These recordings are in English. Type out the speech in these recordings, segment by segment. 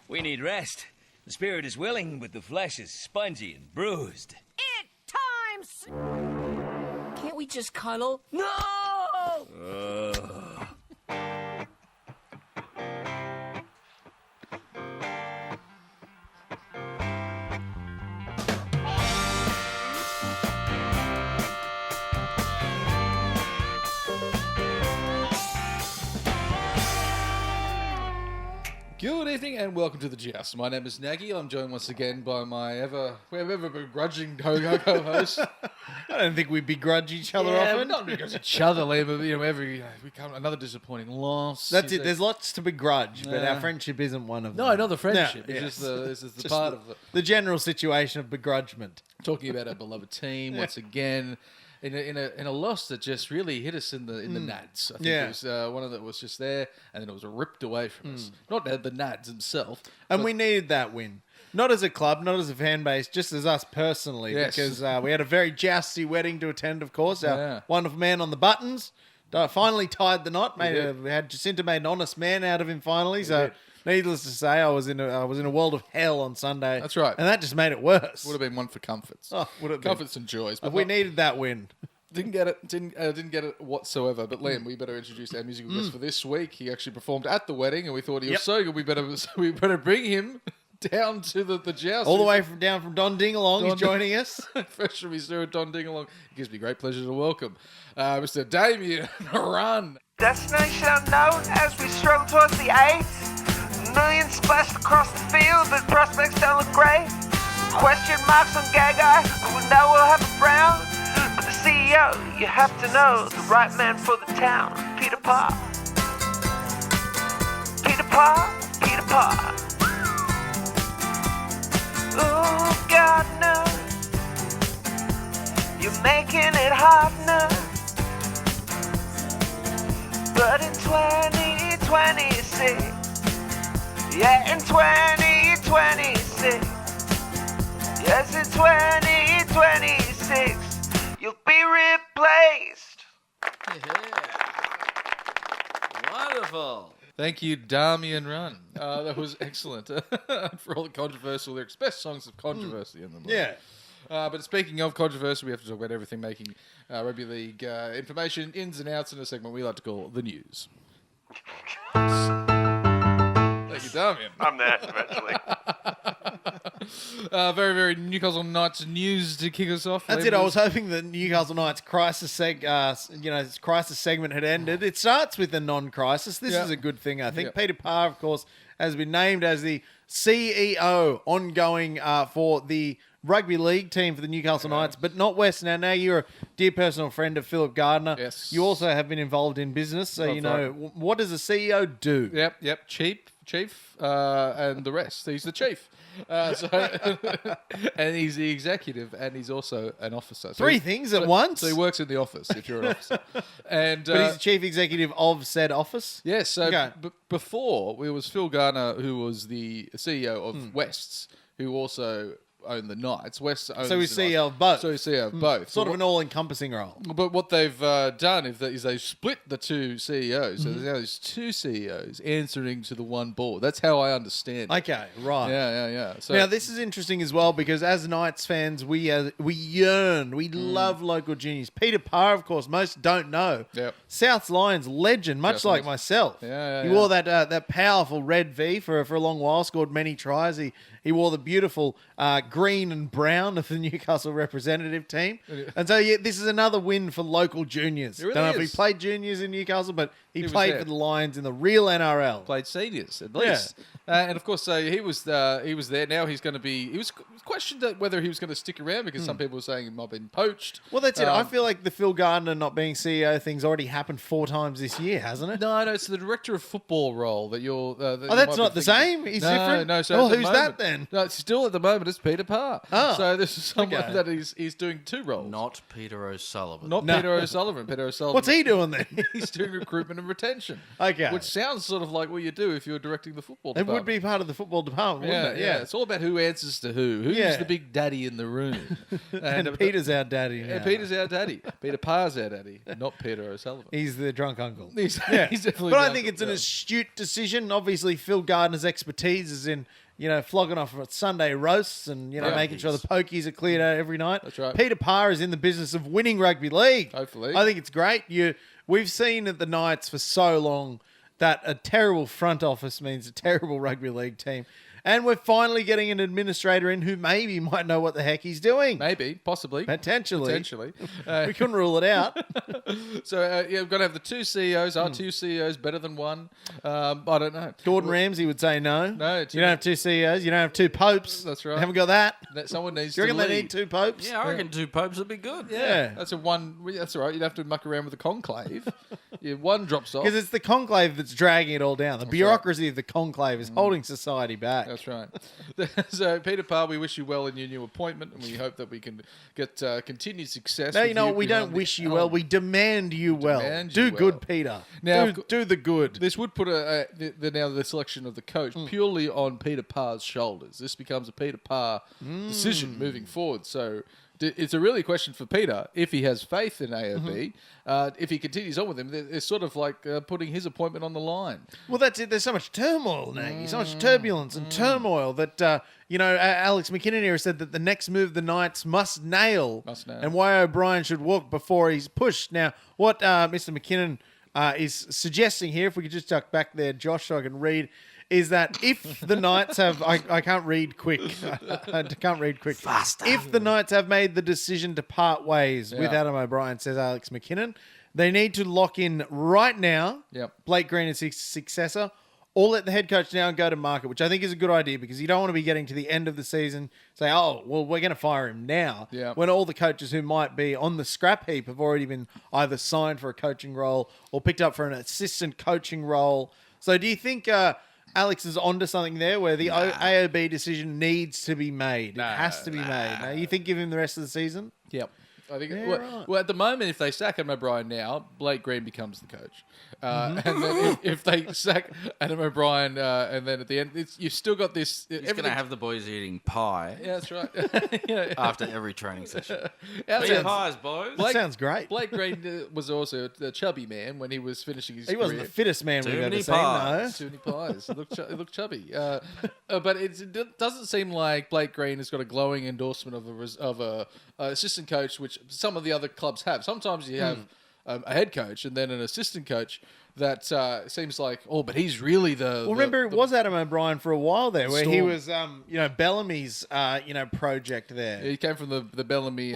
We need rest. The spirit is willing, but the flesh is spongy and bruised. Can't we just cuddle? No! Good evening and welcome to the Joust. My name is Nagy. I'm joined once again by my ever begrudging co-host. I don't think we begrudge each other We're often. not begrudge each other, Liam, but we come another disappointing loss. That's it. There's lots to begrudge, but Yeah. our friendship isn't one of them. No, not the friendship. No, It's yes. just the part of the general situation of begrudgement. talking about our beloved team once again. In a loss that just really hit us in the nads. I think it was one of that was just there, and then it was ripped away from us. Not the nads themselves. And we needed that win. Not as a club, not as a fan base, just as us personally. Yes. Because we had a very jousty wedding to attend, of course. Our Yeah. wonderful man on the buttons finally tied the knot. Jacinta made an honest man out of him finally. So, needless to say, I was in a world of hell on Sunday. That's right. And that just made it worse. Would have been one for comforts. Oh, would it be? Comforts and joys. But We needed that win. Didn't get it. Didn't get it whatsoever. But Liam, we better introduce our musical guest for this week. He actually performed at the wedding, and we thought he was so good. We better bring him down to the joust. All the way down from Don Dingalong, he's Don- joining us. Fresh from his tour at Don Dingalong. It gives me great pleasure to welcome Mr. Damien Run. Destination unknown as we stroll towards the 8. Millions splashed across the field, but prospects don't look great. Question marks on Gagai, but we know we'll have a Brown. But the CEO, you have to know, the right man for the town, Peter Parr. Peter Parr, Peter Parr. Oh, God, no. You're making it hard now. But in 2026, yeah, in 2026, yes, in 2026, you'll be replaced. Wonderful. Thank you, Damien Run. That was excellent. For all the controversial lyrics. Best songs of controversy in them. Yeah. But speaking of controversy, we have to talk about everything making rugby league information, ins and outs in a segment we like to call the news. Thank you, Damien. I'm there eventually. Very, very Newcastle Knights news to kick us off. That's it. I was hoping the Newcastle Knights crisis crisis segment had ended. It starts with a non-crisis. This is a good thing, I think. Yeah. Peter Parr, of course, has been named as the CEO ongoing for the rugby league team for the Newcastle Knights, but not West. Now you're a dear personal friend of Philip Gardner. Yes. You also have been involved in business, so That's you know, what does a CEO do? Yep. Chief, and the rest. He's the chief. And he's the executive, and he's also an officer. So Three things at once? So he works in the office, if you're an officer. And But he's the chief executive of said office? yes, so Okay. before, it was Phil Garner, who was the CEO of Wests, who also owned the Knights. West owns So he's the Knights. CEO of both. So he's CEO of both. Sort But of an all-encompassing role. But what they've done is they've split the two CEOs. So there's two CEOs answering to the one board. That's how I understand it. Okay, right. Yeah. So Now, this is interesting as well because as Knights fans, we yearn, we love local juniors. Peter Parr, of course, most don't know. Yep. South Lions legend, much South like Lions. myself. Yeah, He wore that powerful red V for a long while, scored many tries. He wore the beautiful green and brown of the Newcastle representative team. And so, this is another win for local juniors. It really Don't know if is. he played juniors in Newcastle, but he was played there. for the Lions in the real NRL. played seniors at least. And of course, he was there. Now he's going to be. He was questioned whether he was going to stick around because some people were saying he might have been poached. Well, that's it. I feel like the Phil Gardner not being CEO thing's already happened 4 times this year, hasn't it? No, it's the director of football role that you're. Oh, that's not the same? He's different? No, so Well, at the who's moment, that then? No, it's still at the moment it's Peter Parr. Oh, So this is someone okay. that he's doing two roles. Not Peter O'Sullivan. Not No. Peter O'Sullivan. Peter O'Sullivan. What's he doing then? He's doing recruitment and retention. Okay. Which sounds sort of like what you do if you're directing the football It department. would be part of the football department, wouldn't Yeah, it? It's all about who answers to who. Who's Yeah. the big daddy in the room? And Peter's our daddy now. And Peter's our daddy. Peter Parr's our daddy, not Peter O'Sullivan. He's the drunk uncle. He's definitely. But I the think uncle, it's an yeah. astute decision. Obviously, Phil Gardner's expertise is in, flogging off Sunday roasts and, making sure the pokies are cleared out every night. That's right. Peter Parr is in the business of winning rugby league. Hopefully. I think it's great. We've seen at the Knights for so long that a terrible front office means a terrible rugby league team. And we're finally getting an administrator in who maybe might know what the heck he's doing. Maybe, possibly. Potentially. Uh, We couldn't rule it out. so, we've got to have the two CEOs. Are two CEOs better than one? I don't know. Gordon Ramsay would say no. No, You don't have two CEOs. You don't have two popes. That's right. You haven't got that. Someone needs Do you to reckon they lead. need two popes? Yeah, I reckon two popes would be good. Yeah. That's all right. You'd have to muck around with the conclave. One drops off. Because it's the conclave that's dragging it all down. The bureaucracy of the conclave is holding society back. That's right. So, Peter Parr, we wish you well in your new appointment, and we hope that we can get continued success. No, with you know what? We behind don't the wish you helm. well. We demand you well. Demand Do you good, well. Peter. Now, do the good. This would put the selection of the coach purely on Peter Parr's shoulders. This becomes a Peter Parr decision moving forward. So it's a really question for Peter if he has faith in AOB. If he continues on with him, it's sort of like putting his appointment on the line. Well, that's it. There's so much turmoil, Nagy. So much turbulence and turmoil that, Alex McKinnon here said that the next move the Knights must nail. And why O'Brien should walk before he's pushed. Now, what Mr. McKinnon is suggesting here, if we could just duck back there, Josh, so I can read, is that if the Knights have... I can't read quick. I can't read quick. Faster. If the Knights have made the decision to part ways with Adam O'Brien, says Alex McKinnon, they need to lock in right now Blake Green as his successor, or let the head coach now go to market, which I think is a good idea because you don't want to be getting to the end of the season, say, oh, well, we're going to fire him now, when all the coaches who might be on the scrap heap have already been either signed for a coaching role or picked up for an assistant coaching role. So do you think... Alex is onto something there where the AOB decision needs to be made. It has to be made. Now, you think give him the rest of the season? Yep. I think. right. Well, at the moment, if they sack Adam O'Brien now, Blake Green becomes the coach, and then if they sack Adam O'Brien, and then at the end, you've still got this. He's going to have the boys eating pie Yeah, that's right. after every training session. That Eat sounds- pies, boys. That sounds great. Blake Green was also a chubby man when he was finishing his He career. wasn't the fittest man Too we've ever many seen, pies. Too many pies. It looked chubby. But it doesn't seem like Blake Green has got a glowing endorsement of a assistant coach, which some of the other clubs have. Sometimes you have a head coach and then an assistant coach that seems like, but he's really the... Well, remember, it was Adam O'Brien for a while there where he Storm. was, Bellamy's, project there. He came from the Bellamy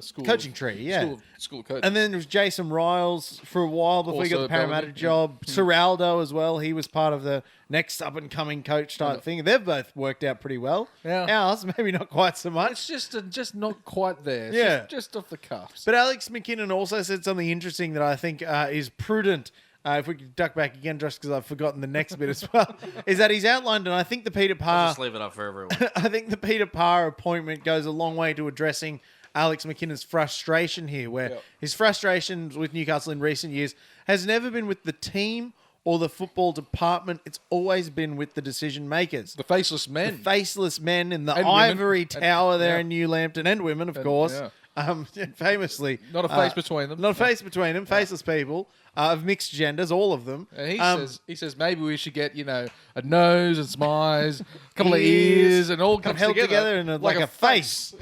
school. Coaching tree, yeah. School of coaching. And then there was Jason Riles for a while before he got Also the Parramatta Bellamy, job. Serraldo as well. He was part of the next up-and-coming coach type thing. They've both worked out pretty well. Yeah. Ours, maybe not quite so much. It's just not quite there. It's Yeah. just off the cuffs. But Alex McKinnon also said something interesting that I think is prudent. If we could duck back again, just because I've forgotten the next bit as well, is that he's outlined, and I think the Peter I'll Parr... just leave it up for everyone. I think the Peter Parr appointment goes a long way to addressing Alex McKinnon's frustration here, where his frustrations with Newcastle in recent years has never been with the team or the football department. It's always been with the decision makers. The faceless men. The faceless men in the And ivory women. tower there Yeah. in New Lambton, and women, of course. Famously. Not a face between them. Not a face between them. Faceless people of mixed genders, all of them. And he says maybe we should get a nose and some eyes, a couple of ears, and all comes held together in like a face.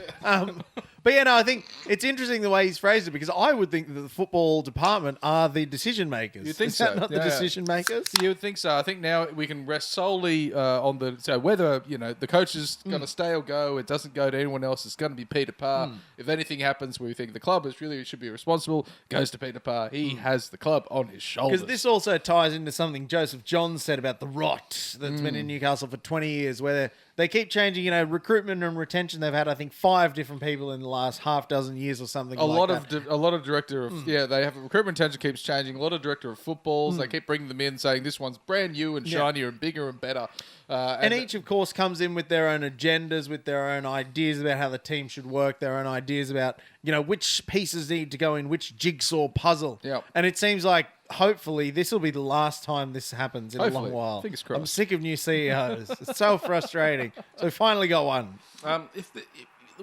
But I think it's interesting the way he's phrased it, because I would think that the football department are the decision makers. You think Is that so? not the Yeah. decision makers? You would think so. I think now we can rest solely on whether the coach is going to stay or go. It doesn't go to anyone else. It's going to be Peter Parr. If anything happens where we think the club should be responsible, goes to Peter Parr. He has the club on his shoulders. Because this also ties into something Joseph Johns said about the rot that's been in Newcastle for 20 years, where they keep changing, recruitment and retention. They've had, I think, 5 different people in the last half dozen years or something A like lot that. of director of they have recruitment tension keeps changing. A lot of director of footballs, they keep bringing them in, saying this one's brand new and shinier and bigger and better. And each, of course, comes in with their own agendas, with their own ideas about how the team should work, their own ideas about, which pieces need to go in which jigsaw puzzle. Yep. And it seems like, hopefully, this will be the last time this happens in a long while. Fingers crossed. I'm sick of new CEOs. It's so frustrating. So we finally got one.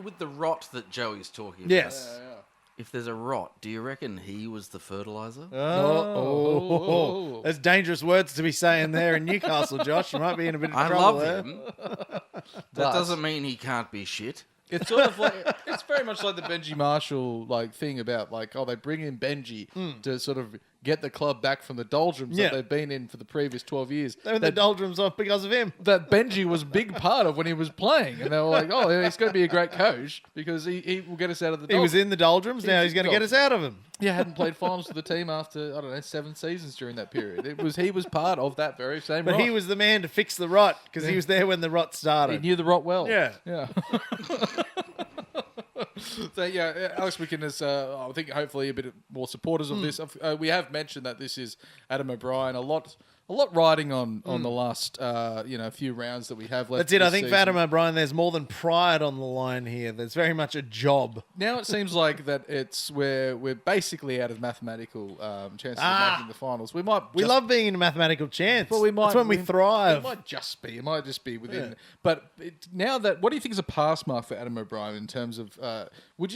With the rot that Joey's talking about, Yes. if there's a rot, do you reckon he was the fertilizer? Oh. That's dangerous words to be saying there in Newcastle, Josh. You might be in a bit of I trouble love there. him. That doesn't mean he can't be shit. It's sort of like it's very much like the Benji Marshall thing about they bring in Benji to sort of get the club back from the doldrums that they've been in for the previous 12 years. They were the doldrums off because of him. That Benji was a big part of when he was playing, and they were like, "Oh, he's going to be a great coach because he will get us out of the." He was in the doldrums. Now he's going to get us out of them. Yeah, hadn't played finals with the team after 7 seasons during that period. He was part of that very same. But rot. he was the man to fix the rot because he was there when the rot He started. knew the rot well. Yeah. So Alex Wicken is, I think, hopefully a bit more supporters of this. We have mentioned that this is Adam O'Brien. A lot riding on the last few rounds that we have left. That's it. I this think for season. Adam O'Brien, there's more than pride on the line here. There's very much a job. Now it seems like that we're basically out of mathematical chances of making the finals. We love being in a mathematical chance. But we might. That's when we thrive. It might just be. It might just be within. Yeah. But now that, what do you think is a pass mark for Adam O'Brien in terms of? Would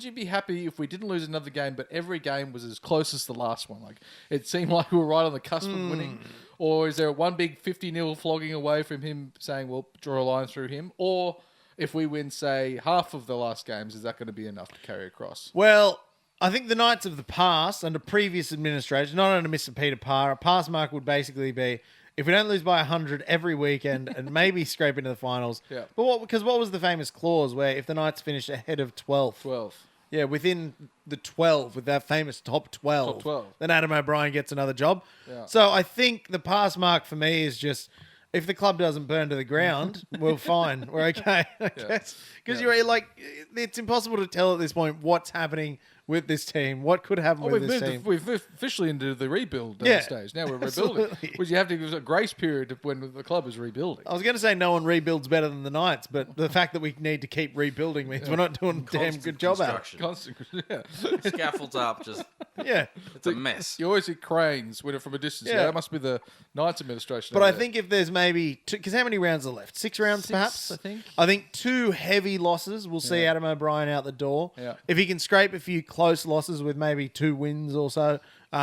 you be happy if we didn't lose another game, but every game was as close as the last one? Like it seemed like we were right on the cusp of winning. Or is there one big 50-0 flogging away from him saying, "Well, draw a line through him"? Or if we win, say, half of the last games, is that going to be enough to carry across? Well, I think the Knights of the past, under previous administration, not under Mr. Peter Parr, a pass mark would basically be if we don't lose by 100 every weekend and maybe scrape into the finals. Yeah. But what was the famous clause where if the Knights finished ahead of 12th? 12. Yeah, within the 12, with that famous top 12. Top 12. Then Adam O'Brien gets another job. Yeah. So I think the pass mark for me is just, if the club doesn't burn to the ground, we're fine. We're okay. Because you're like, it's impossible to tell at this point what's happening with this team. What could happen with this team? We've officially into the rebuild stage. Now we're rebuilding. Absolutely. Which you have to give us a grace period when the club is rebuilding. I was going to say no one rebuilds better than the Knights, but the fact that we need to keep rebuilding means we're not doing a damn good job at it. Construction. Constant, yeah. Scaffolds up, just Yeah. it's a mess. You always see cranes when from a distance. Yeah. That must be the Knights administration. But over I there. think if there's maybe two, because how many rounds are left? 6 rounds, 6, perhaps. I think. I think 2 heavy losses will see Adam O'Brien out the door. Yeah. If he can scrape a few close losses with maybe 2 wins or so,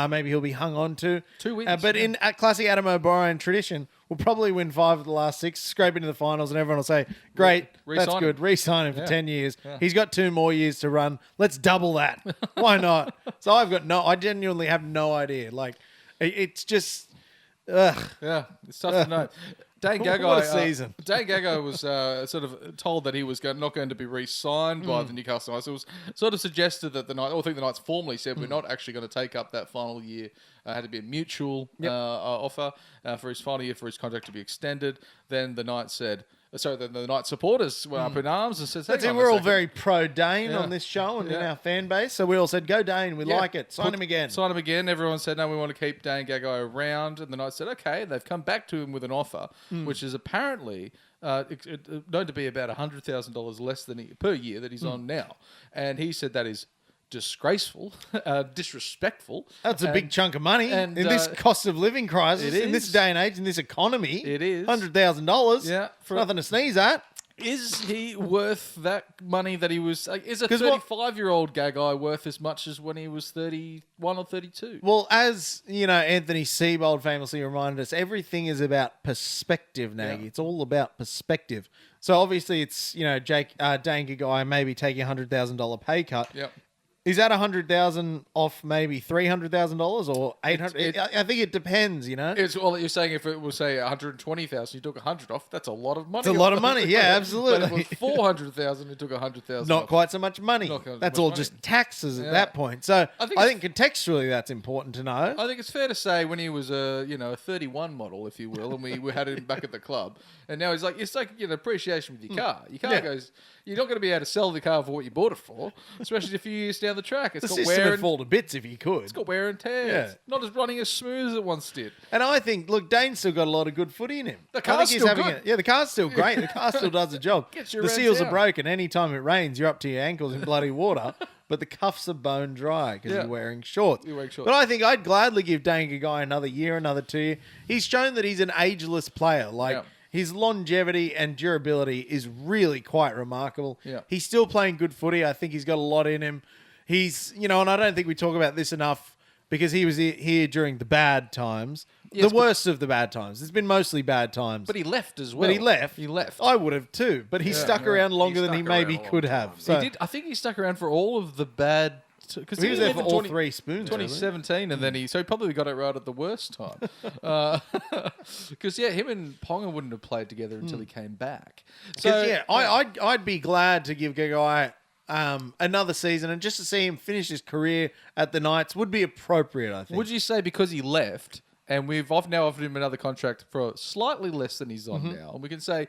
maybe he'll be hung on to. 2 wins, But yeah. in classic Adam O'Brien tradition, we'll probably win 5 of the last 6, scrape into the finals, and everyone will say, "Great, Re-sign that's him. good. Re-sign him for Yeah. 10 years. Yeah. He's got 2 more years to run. Let's double that. Why not?" So I genuinely have no idea. Like, it's just, ugh. Yeah, it's tough to know. Dan Gagai, What a season. Dan Gagai was sort of told that he was not going to be re-signed by the Newcastle Knights. It was sort of suggested that the Knights, I think the Knights formally said we're not actually going to take up that final year. Had to be a mutual offer for his final year for his contract to be extended. Then the Knights said, then the Knights supporters were up in arms and said, That's it. "Hang on a We're all second. very pro Dane Yeah. on this show and in Yeah. our fan base. So we all said, "Go Dane. We Yeah. like it. Sign him again." Sign him again. Everyone said, no, we want to keep Dan Gagai around. And the Knights said, okay. They've come back to him with an offer, which is apparently known to be about $100,000 less than per year that he's on now. And he said that is disgraceful, disrespectful. That's a big chunk of money and, in this cost of living crisis, it in this is. day and age, in this economy. It is. $100,000. Yeah, for- Nothing to sneeze at. Is he worth that money that he was... is a 'Cause what- 35-year-old Gagai worth as much as when he was 31 or 32? Well, as Anthony Seibold famously reminded us, everything is about perspective, Nagy. Yeah. It's all about perspective. So obviously, it's Dane Gagai maybe taking a $100,000 pay cut. Yep. Is that $100,000 off maybe $300,000 or $800,000? I think it depends. It's all that you're saying. If it was say 120,000, you took 100 off. That's a lot of money. It's a lot of money. Yeah, absolutely. But if it was 400,000, it took 100,000. Not off. quite so much money. Not quite That's much all money. just taxes at that point. So I think I think contextually that's important to know. I think it's fair to say when he was a 31 model, if you will, and we had him back at the club, and now it's like appreciation with your car. Your car goes. You're not going to be able to sell the car for what you bought it for, especially a few years down the track. It's The got system wear would and fall to bits if you could. it's got wear and tear. Yeah. Not as running as smooth as it once did. And I think, look, Dane's still got a lot of good footy in him. The I car's think still good. the car's still great. The car still does the job. Gets you The around seals are town. broken. Anytime it rains, you're up to your ankles in bloody water. But the cuffs are bone dry because Yeah. you're wearing shorts. You're wearing shorts. But I think I'd gladly give Dane Gagai another year, another 2 years. He's shown that he's an ageless player. Like, Yeah. his longevity and durability is really quite remarkable. Yeah. He's still playing good footy. I think he's got a lot in him. He's, and I don't think we talk about this enough because he was here during the bad times. Yes, The worst of the bad times. It's been mostly bad times. But he left as well. But he left. He left. I would have too. But he stuck around longer than he stuck around maybe a long could time. have. So He did. I think he stuck around for all of the bad. Because he was there for all 3 spoons. wasn't he? 2017, and then he probably got it right at the worst time. Because him and Ponga wouldn't have played together until he came back. So I'd be glad to give Gagai another season and just to see him finish his career at the Knights would be appropriate. I think. would you say because he left, and we've now offered him another contract for slightly less than he's on now, and we can say.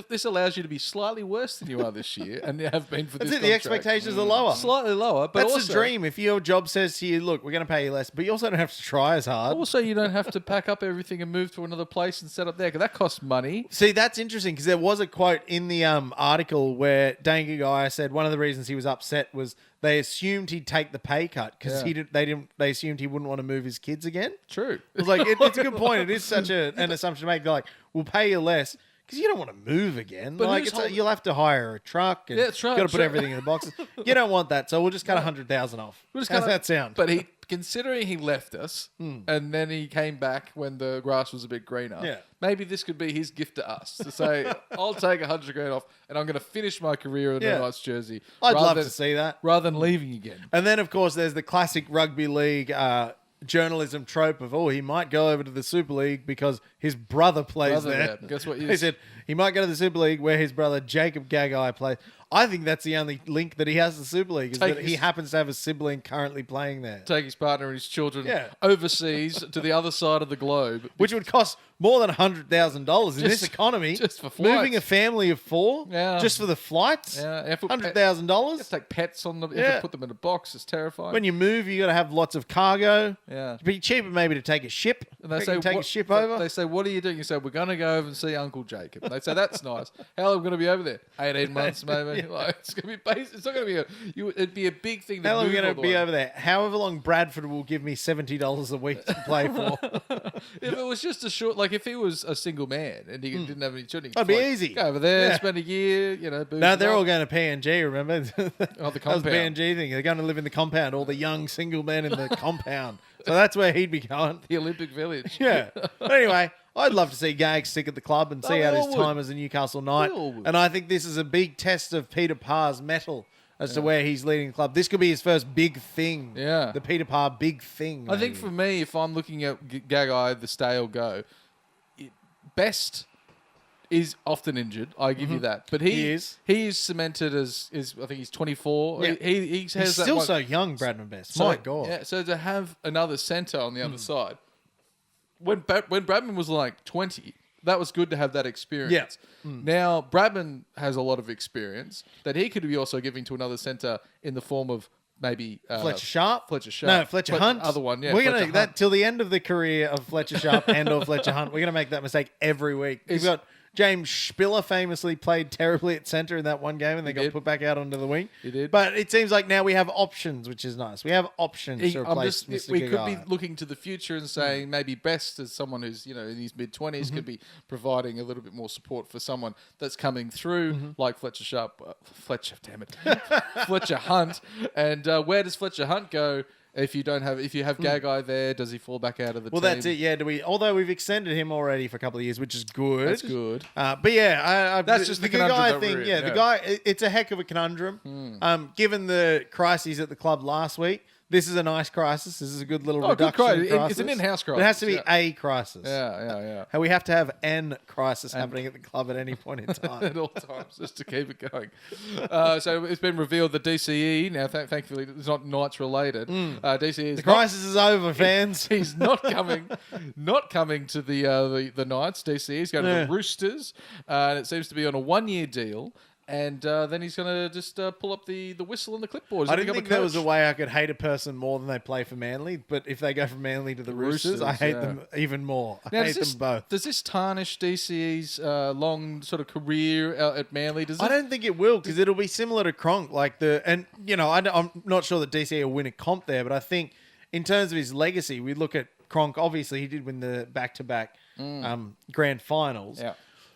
This allows you to be slightly worse than you are this year, and you have been for this That's it. The contract. expectations are lower. Slightly lower, but That's also, the dream. If your job says to you, "Look, we're going to pay you less," but you also don't have to try as hard. Also, you don't have to pack up everything and move to another place and set up there, because that costs money. See, that's interesting because there was a quote in the article where Dane Gagai said one of the reasons he was upset was they assumed he'd take the pay cut because they assumed he wouldn't want to move his kids again. True. It was like it's a good point. It is such an assumption to make. They're like, we'll pay you less because you don't want to move again. But Like who's holding- you'll have to hire a truck and that's right, got to put sure. everything in the boxes. You don't want that, so we'll just cut 100,000 off. How's that sound? But considering he left us and then he came back when the grass was a bit greener, Yeah. maybe this could be his gift to us to say, I'll take 100 grand off and I'm going to finish my career in a nice jersey. I'd rather love than- to see that. Rather than leaving again. And then, of course, there's the classic rugby league journalism trope of, he might go over to the Super League because his brother plays there. Guess what? He said he might go to the Super League where his brother Jacob Gagai plays. I think that's the only link that he has to the Super League is that he happens to have a sibling currently playing there. Take his partner and his children Yeah. overseas to the other side of the globe. Which would cost more than $100,000 in this economy. just for Moving flights. a family of 4 Yeah. just for the flights? Yeah, you have to- $100,000? You have to take pets on them. You Yeah. have to put them in a box. It's terrifying. When you move, you got to have lots of cargo. Yeah. It'd be cheaper maybe to take a ship. And they You say, can take a ship over. They say, what are you doing? You say, we're going to go over and see Uncle Jacob. And they say, that's nice. How long are we going to be over there? 18 months, maybe. Like, it's going to be it's not going to be it'd be a big thing to How long are move we going all to the be way. over there? However long Bradford will give me $70 a week to play for. If it was just a short, like if he was a single man and he didn't have any children, That'd be easy. Go over there, Yeah. spend a year, booze No, it they're up. all going to PNG, remember? Oh, the That was the compound. PNG thing. They're going to live in the compound, all the young single men in the compound. So that's where he'd be going. The Olympic Village. Yeah. But anyway, I'd love to see Gag stick at the club and see we out all his would. time as a Newcastle Knight. We all would. And I think this is a big test of Peter Parr's mettle as to where he's leading the club. This could be his first big thing. Yeah. The Peter Parr big thing. I think maybe. for me, if I'm looking at Gagai, the stay or go, Best is often injured. I give you that, but he is. cemented as I think he's 24. Yeah. He has He's that still one- so young, Bradman Best. So, My God. Yeah, so to have another centre on the other side, when Bradman was like 20, that was good to have that experience. Yeah. Now, Bradman has a lot of experience that he could be also giving to another centre in the form of maybe Fletcher Sharp? Fletcher Sharp. No, Fletcher Hunt. Other one, yeah. We're Fletcher gonna Hunt. that till the end of the career of Fletcher Sharp and or Fletcher Hunt. We're gonna make that mistake every week. We've got James Spiller famously played terribly at centre in that one game, and they got did. put back out onto the wing. He did. But it seems like now we have options, which is nice. We have options to replace Mr. We could be Gagai. looking to the future and saying maybe Best as someone who's in his mid-20s could be providing a little bit more support for someone that's coming through like Fletcher Sharp, Fletcher Hunt. And where does Fletcher Hunt go? If you have Gagai there, does he fall back out of the Well, team? that's it. Yeah. Although we've extended him already for a couple of years, which is good. That's good. But yeah, That's just the conundrum guy that thing. we're in, Yeah, the guy. It's a heck of a conundrum. Given the crises at the club last week, this is a nice crisis. This is a good little Good reduction. crisis. Crisis. It's an in-house crisis. But it has to be a crisis. Yeah. And we have to have an crisis happening at the club at any point in time. At all times, just to keep it going. So it's been revealed that DCE, now thankfully it's not Knights related, DCE is The crisis is over, fans. He's not coming to the Knights. DCE is going to the Roosters, and it seems to be on a 1-year deal. And then he's going to just pull up the whistle on the clipboard. I didn't think there was a way I could hate a person more than they play for Manly, but if they go from Manly to the Roosters, I hate them even more. I hate them both. Does this tarnish DCE's long sort of career at Manly? I don't think it will, because it'll be similar to Cronk. I'm not sure that DCE will win a comp there, but I think in terms of his legacy, we look at Cronk. Obviously, he did win the back-to-back grand finals. Yeah.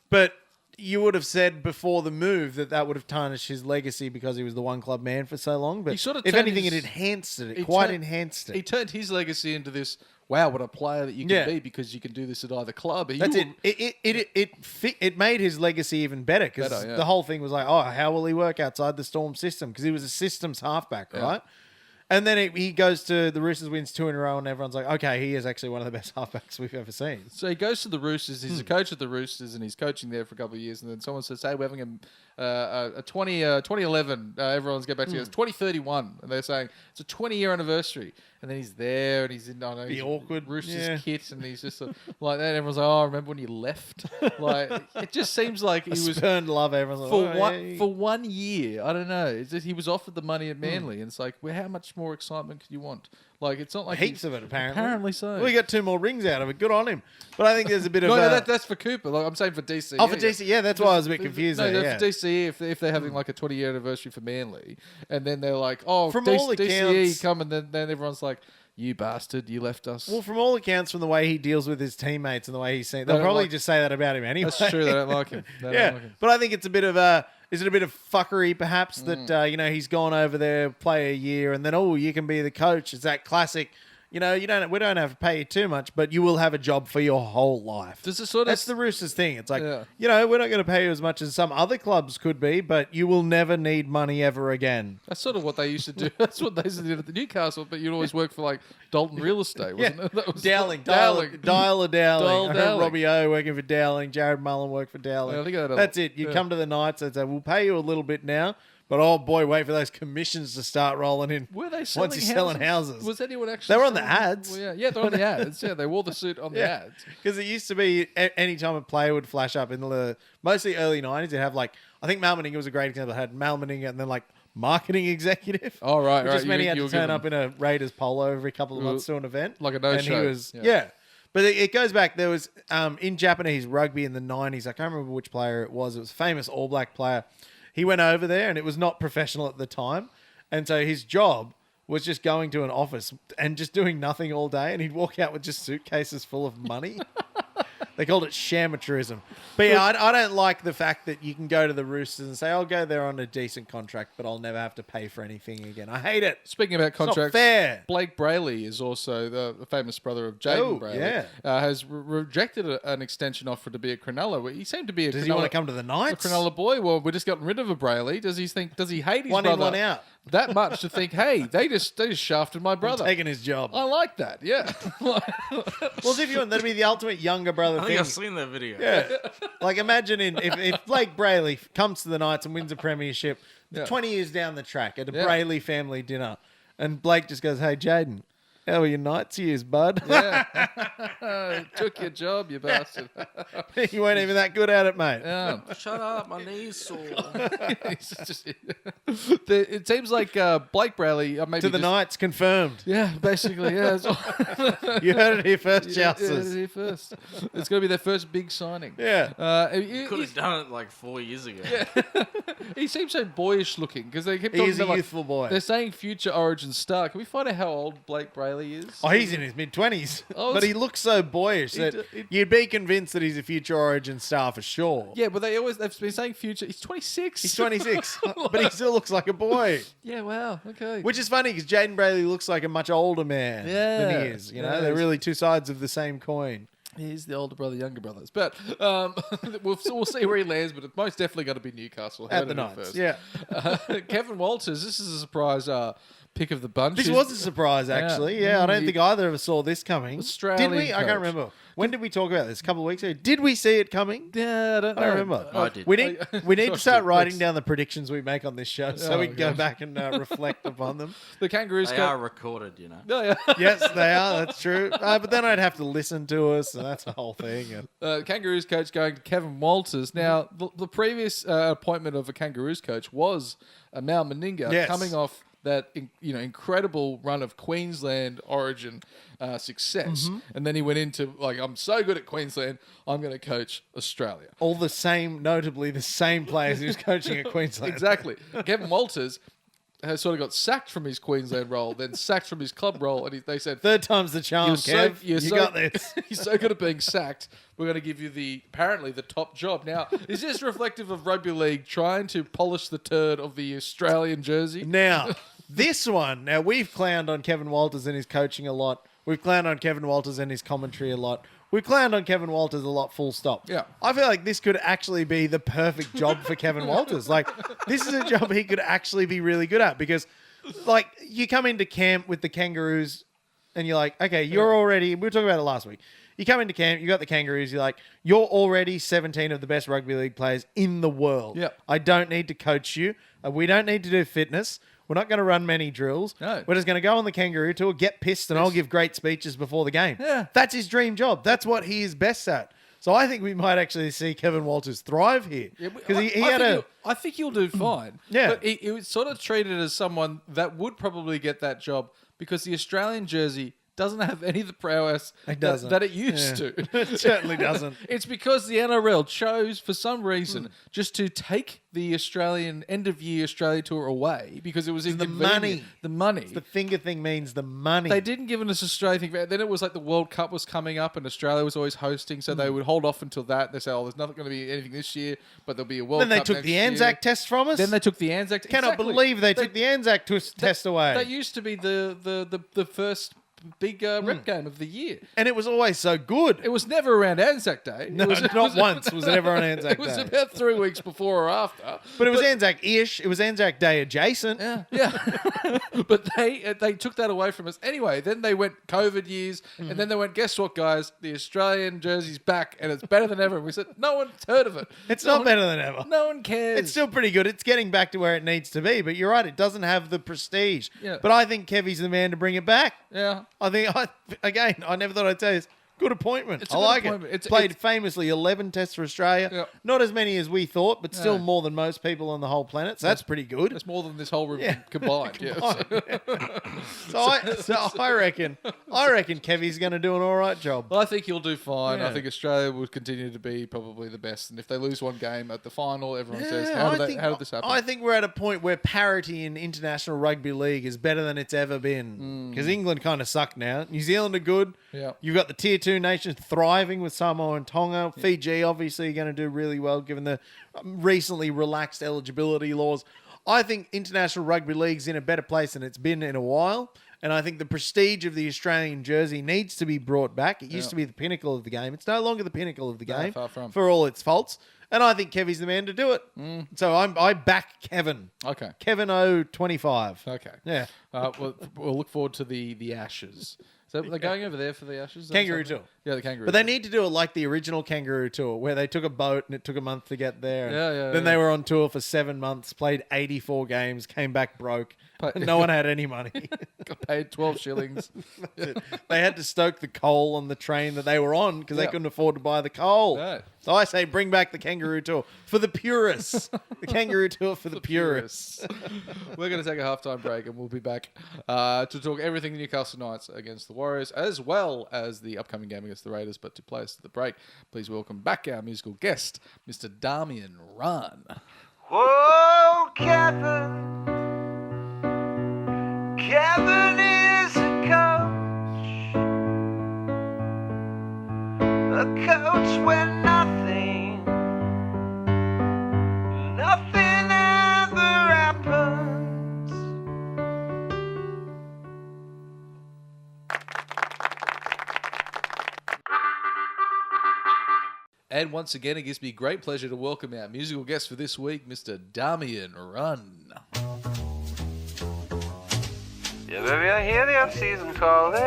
But you would have said before the move that would have tarnished his legacy because he was the one club man for so long. But if anything, it enhanced it. It enhanced it. He turned his legacy into this, wow, what a player that you can be, because you can do this at either club. That's it. It made his legacy even better, because the whole thing was like, oh, how will he work outside the Storm system? Because he was a systems halfback, right? And then he goes to the Roosters, wins 2 in a row, and everyone's like, okay, he is actually one of the best halfbacks we've ever seen. So he goes to the Roosters. He's a coach at the Roosters, and he's coaching there for a couple of years. And then someone says, hey, we're having a 2011. Everyone's get back to It's 2031. And they're saying it's a 20-year anniversary. And then he's there, and he's in the awkward Roosters kit, and he's just like that. And everyone's like, oh, remember when you left? Like, it just seems like he was spurned love. Everyone's like, for 1 year. I don't know. It's just, he was offered the money at Manly, and it's like, well, how much more excitement could you want? Like, it's not like heaps of it, apparently. Apparently so. Well, he got 2 more rings out of it. Good on him. But I think there's a bit of that's for Cooper. Like, I'm saying for DC. Oh, for DC, yeah, that's why I was a bit confused there. Yeah. For DCE, if they're having like a 20-year anniversary for Manly, and then they're like, oh, from all DCE accounts, come, and then everyone's like, you bastard, you left us. Well, from all accounts, from the way he deals with his teammates and the way he's seen, they'll probably just say that about him anyway. That's true. They don't like him. But I think it's a bit of is it a bit of fuckery perhaps that he's gone over there, play a year, and then you can be the coach. It's that classic. We don't have to pay you too much, but you will have a job for your whole life. That's the Roosters thing. It's like, we're not going to pay you as much as some other clubs could be, but you will never need money ever again. That's sort of what they used to do. That's what they used to do at the Newcastle, but you'd always work for like Dalton Real Estate, wasn't it? That was Dowling. Dowling. Robbie O working for Dowling. Jared Mullen worked for Dowling. That's it. You come to the Knights and say, we'll pay you a little bit now. But oh boy, wait for those commissions to start rolling in. Were they selling once you're selling houses? Was anyone actually? They were on the ads. Well, yeah, they're on the ads. Yeah, they wore the suit on the ads. Because it used to be any time a player would flash up in the mostly early 90s, they'd have like, I think Mal Meninga was a great example. It had Mal Meninga and then like marketing executive. Oh, right. Just meant he had to turn up in a Raiders polo every couple of months to an event. Like a no-show. And he was, But it goes back, there was, in Japanese rugby in the 90s, I can't remember which player it was. It was a famous All Black player. He went over there, and it was not professional at the time. And so his job was just going to an office and just doing nothing all day. And he'd walk out with just suitcases full of money. They called it shamateurism. But yeah, I don't like the fact that you can go to the Roosters and say, I'll go there on a decent contract, but I'll never have to pay for anything again. I hate it. Speaking about contracts, it's not fair. Blake Brayley is also the famous brother of Jaden Brayley. Has rejected an extension offer to be a Cronulla. He seemed to be Does he want to come to the Knights? A Cronulla boy. Well, we're just getting rid of a Brayley. Does he hate his one brother? One in, one out. That much to think, hey, they just shafted my brother. Taking his job. I like that, yeah. Well, if you want, that'd be the ultimate younger brother thing. I think I've seen that video. Yeah. Like, imagine if Blake Brayley comes to the Knights and wins a premiership 20 years down the track at a Brayley family dinner, and Blake just goes, hey, Jaden, how are your Knights years, bud? Yeah. Took your job, you bastard. You weren't even that good at it, mate. Yeah. Shut up, my knees sore. It seems like Blake Brayley maybe to the Knights, confirmed. Yeah, basically, yeah. You heard it here first, Jousters. You heard it here first. It's going to be their first big signing. Yeah. You could have done it like 4 years ago. Yeah. He seems so boyish looking because they kept talking He's a about youthful boy. They're saying future Origin star. Can we find out how old Blake Brayley Brayley is? Oh, he's in his mid-20s. Oh, but he looks so boyish that d- you'd be convinced that he's a future Origin star for sure. Yeah, but they've been saying future. He's 26. He's 26, but he still looks like a boy. Yeah, wow. Okay. Which is funny because Jaden Brayley looks like a much older man than he is. You know, Yeah, they're really two sides of the same coin. He's the older brother, younger brothers. But we'll see where he lands, but it's most definitely got to be Newcastle. At the Heard it Knights, first. yeah. Kevin Walters, this is a surprise pick of the bunch. This was a surprise, actually. Yeah, I don't think either of us saw this coming. Australian Did we? I coach. can't remember. When did we talk about this? A couple of weeks ago? Did we see it coming? Yeah, I don't know. I don't remember. I did. We need to Josh start did. writing Let's- down the predictions we make on this show so we can go gosh. back and reflect upon them. The Kangaroos They coach. are recorded, you know. Oh, yeah. Yes, they are. That's true. But then I'd have to listen to us, and that's the whole thing. And Kangaroos coach going to Kevin Walters. Now, the previous appointment of a Kangaroos coach was Mal Meninga, Yes. coming off that incredible run of Queensland Origin success, and then he went into I'm so good at Queensland, I'm going to coach Australia. all the same, notably the same players he was coaching at Queensland. Exactly. Kevin Walters has sort of got sacked from his Queensland role, then sacked from his club role, and they said, Third time's the charm, Kev. You got this. He's so good at being sacked. We're going to give you apparently the top job. Now, is this reflective of rugby league trying to polish the turd of the Australian jersey? Now, this one. Now, we've clowned on Kevin Walters and his coaching a lot. We've clowned on Kevin Walters and his commentary a lot. We've clowned on Kevin Walters a lot, full stop. Yeah. I feel like this could actually be the perfect job for Kevin Walters. This is a job he could actually be really good at because, you come into camp with the Kangaroos and you're like, okay, you're already, we were talking about it last week. You come into camp, you got the Kangaroos, you're already 17 of the best rugby league players in the world. Yep. I don't need to coach you. We don't need to do fitness. We're not going to run many drills. No. We're just going to go on the Kangaroo Tour, get pissed, and I'll give great speeches before the game. Yeah. That's his dream job. That's what he is best at. So I think we might actually see Kevin Walters thrive here. Because I think you'll do fine. Yeah. But he was sort of treated as someone that would probably get that job because the Australian jersey doesn't have any of the prowess that it used to. It certainly doesn't. It's because the NRL chose, for some reason, just to take the Australian end-of-year Australia tour away because it was in The money. The money. The finger thing means the money. They didn't give us Australia thing. Then it was like the World Cup was coming up and Australia was always hosting, so they would hold off until that. They say, there's not going to be anything this year, but there'll be a World Then they Cup took next the year. Anzac test from us. Then they took the Anzac. Cannot Exactly. believe they took the Anzac test away. That used to be the first big rep game of the year. And it was always so good. It was never around Anzac Day. No, it was, not once was it ever on Anzac It was Day. about 3 weeks before or after. But it was Anzac-ish. It was Anzac Day adjacent. Yeah. But they took that away from us. Anyway, then they went COVID years, and then they went, guess what, guys? The Australian jersey's back, and it's better than ever. And we said, no one's heard of it. It's not better than ever. No one cares. It's still pretty good. It's getting back to where it needs to be. But you're right, it doesn't have the prestige. Yeah. But I think Kevy's the man to bring it back. Yeah. I never thought I'd say this. Good appointment. It's a I good like appointment. it. Played famously 11 tests for Australia. Yep. Not as many as we thought, but still No. more than most people on the whole planet. So that's pretty good. That's more than this whole room Yeah. combined. Yeah. So I reckon Kevy's going to do an all right job. Well, I think he'll do fine. Yeah. I think Australia will continue to be probably the best. And if they lose one game at the final, everyone says, Yeah, how did this happen? I think we're at a point where parity in international rugby league is better than it's ever been. Because England kind of suck now. New Zealand are good. Yeah. You've got the tier 2 nations thriving with Samoa and Tonga. Fiji obviously going to do really well given the recently relaxed eligibility laws. I think international rugby league's in a better place than it's been in a while. And I think the prestige of the Australian jersey needs to be brought back. It used to be the pinnacle of the game. It's no longer the pinnacle of the game far from. for all its faults. And I think Kevy's the man to do it. So I back Kevin. Okay. Kevin O25. Okay. Yeah. We'll look forward to the Ashes. So they're going over there for the Ashes? Kangaroo Tour. Yeah, the Kangaroo But they need to do it like the original Kangaroo Tour, where they took a boat and it took a month to get there. And Yeah, then they were on tour for 7 months, played 84 games, came back broke. No one had any money. got paid 12 shillings. They had to stoke the coal on the train that they were on because they Yeah. couldn't afford to buy the coal. No. So I say bring back the Kangaroo Tour for the purists. The Kangaroo Tour for the purists. We're going to take a halftime break and we'll be back to talk everything Newcastle Knights against the Warriors as well as the upcoming game against the Raiders. But to play us to the break, please welcome back our musical guest, Mr. Damian Run. Whoa, Kevin. Kevin is a come. A coach where nothing ever happens. And once again, it gives me great pleasure to welcome our musical guest for this week, Mr. Damian Run. Yeah, baby, I hear the off-season calling.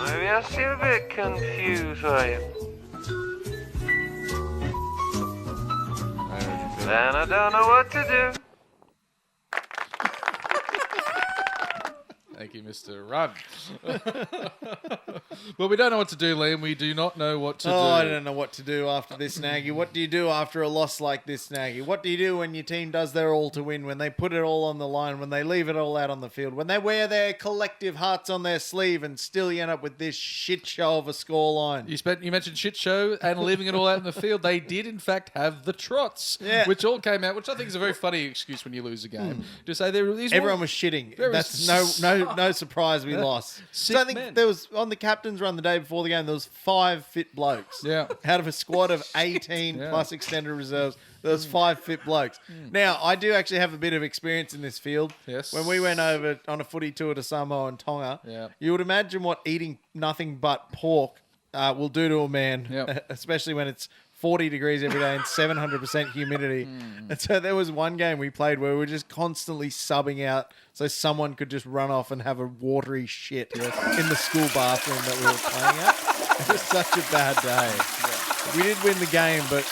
Maybe I seem a bit confused, are you? And I don't know what to do. Thank you, Mr. Run. Well, we don't know what to do, Liam. We do not know what to do. I don't know what to do after this, Nagy. What do you do after a loss like this, Nagy? What do you do when your team does their all to win, when they put it all on the line, when they leave it all out on the field, when they wear their collective hearts on their sleeve and still you end up with this shit show of a scoreline? You mentioned shit show and leaving it all out in the field. They did, in fact, have the trots, Yeah. which all came out, which I think is a very funny excuse when you lose a game. To say there were these Everyone was shitting. There That's was no surprise we lost. Sick So I think men. there was, on the captain's run the day before the game, there was 5 fit blokes. Yeah. Out of a squad of 18 Yeah. plus extended reserves, there was 5 fit blokes. Now, I do actually have a bit of experience in this field. Yes. When we went over on a footy tour to Samoa and Tonga, Yeah. you would imagine what eating nothing but pork will do to a man, Yep. especially when it's 40 degrees every day and 700% humidity. And so there was one game we played where we were just constantly subbing out so someone could just run off and have a watery shit in the school bathroom that we were playing at. It was such a bad day. We did win the game, but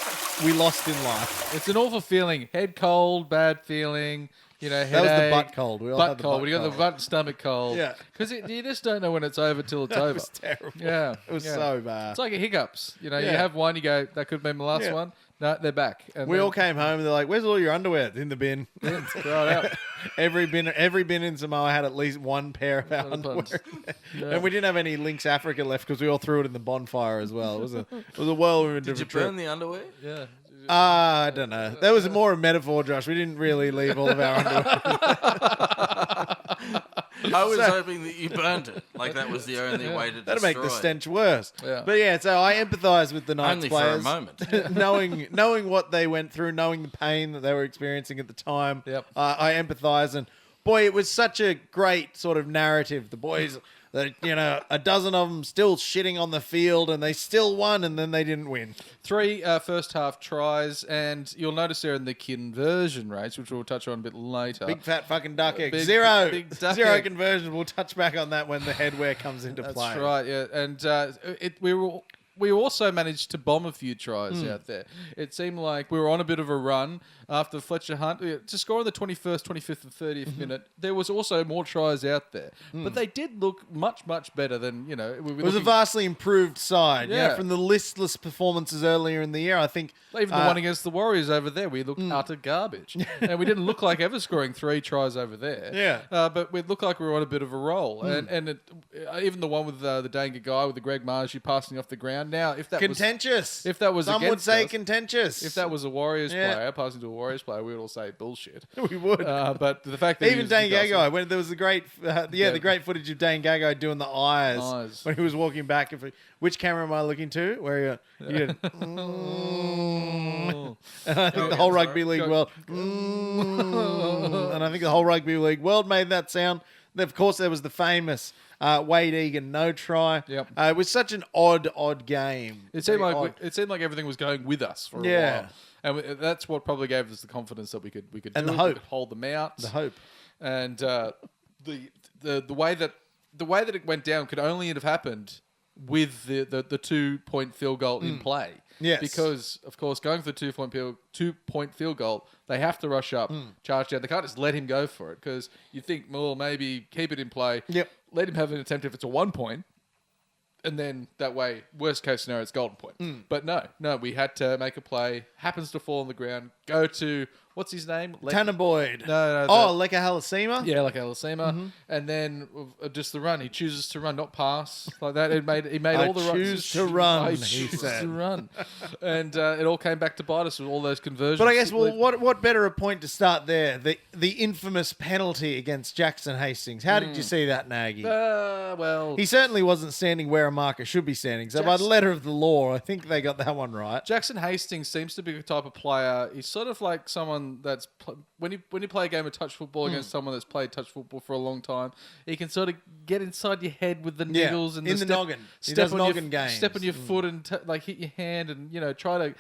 we lost in life. It's an awful feeling. Head cold, bad feeling. You know, That was the headache, butt cold. We all butt had the cold. butt We got the cold. butt and stomach cold. Yeah. Because you just don't know when it's over till it's It over. was terrible. Yeah. It was yeah. so bad. It's like a hiccups. You know, you Yeah. have one, you go, that could have been my last Yeah. one. No, they're back. And We then- all came home and they're like, "Where's all your underwear?" In the bin. throw it out. Every bin in Samoa had at least one pair of our underwear. Underpants. Yeah. And we didn't have any Lynx Africa left because we all threw it in the bonfire as well. It was a whirlwind Did of you a trip. burn the underwear? Yeah. I don't know. That was more a metaphor, Josh. We didn't really leave all of our underwear. I was hoping that you burnt it. Like that was the only way to That'll destroy make the stench worse. Yeah. But yeah, so I empathise with the Knights Only players. for a moment. knowing what they went through, knowing the pain that they were experiencing at the time. Yep. I empathise, and boy, it was such a great sort of narrative. The boys, a dozen of them still shitting on the field, and they still won, and then they didn't win. 3 first half tries, and you'll notice there in the conversion rates, which we'll touch on a bit later. Big fat fucking duck egg. Big- Zero. big duck Zero egg. conversion. We'll touch back on that when the headwear comes into That's play. right, yeah. And we also managed to bomb a few tries out there. It seemed like we were on a bit of a run after Fletcher Hunt. To score in the 21st, 25th, and 30th minute, there was also more tries out there. But they did look much, much better than, we were It was a looking- vastly improved side. Yeah. From the listless performances earlier in the year, I think. Even the one against the Warriors over there, we looked utter garbage. And we didn't look like ever scoring 3 tries over there. Yeah. But we looked like we were on a bit of a roll. And even the one with the Danga guy, with the Greg Margie passing off the ground. Now, if that Contentious. if that was Some would against say us- contentious. if that was a Warriors Yeah. player passing to a Warriors player, we would all say bullshit. we would. But the fact that Even Dane Newcastle- Gagai, when there was the great, the great footage of Dane Gagai doing the eyes Eyes. when he was walking back. Which camera am I looking to? Where you did, and I think the whole rugby league world, and I think the whole rugby league world made that sound. Of course, there was the famous Wade Egan no try. Yep. It was such an odd game. It seemed Very like odd. it seemed like everything was going with us for a Yeah. while, and that's what probably gave us the confidence that we could And do the it, hope. we could hold them out, the hope. and the way that it went down could only have happened with the 2-point field goal in play. Yes. Because of course, going for the 2-point field goal, they have to rush up, charge down. They can't just let him go for it because you think, well, maybe keep it in play. Yep. Let him have an attempt if it's a 1 point. And then that way, worst case scenario, it's golden point. But no, we had to make a play. Happens to fall on the ground. Go to what's his name? Tanner Boyd. No. Leka Halasima? Yeah, like Alasema. And then just the run. He chooses to run, not pass. Like that. He made all the runs. choose to run, He he chooses said. to run. And it all came back to bite us with all those conversions. But I guess, what better a point to start there? The infamous penalty against Jackson Hastings. How did you see that, Nagy? Well... He certainly wasn't standing where a marker should be standing. So by the letter of the law, I think they got that one right. Jackson Hastings seems to be the type of player. He's sort of like someone that's when you play a game of touch football against someone that's played touch football for a long time, he can sort of get inside your head with the niggles and in the noggin. He does noggin games. Step on your foot and hit your hand and try to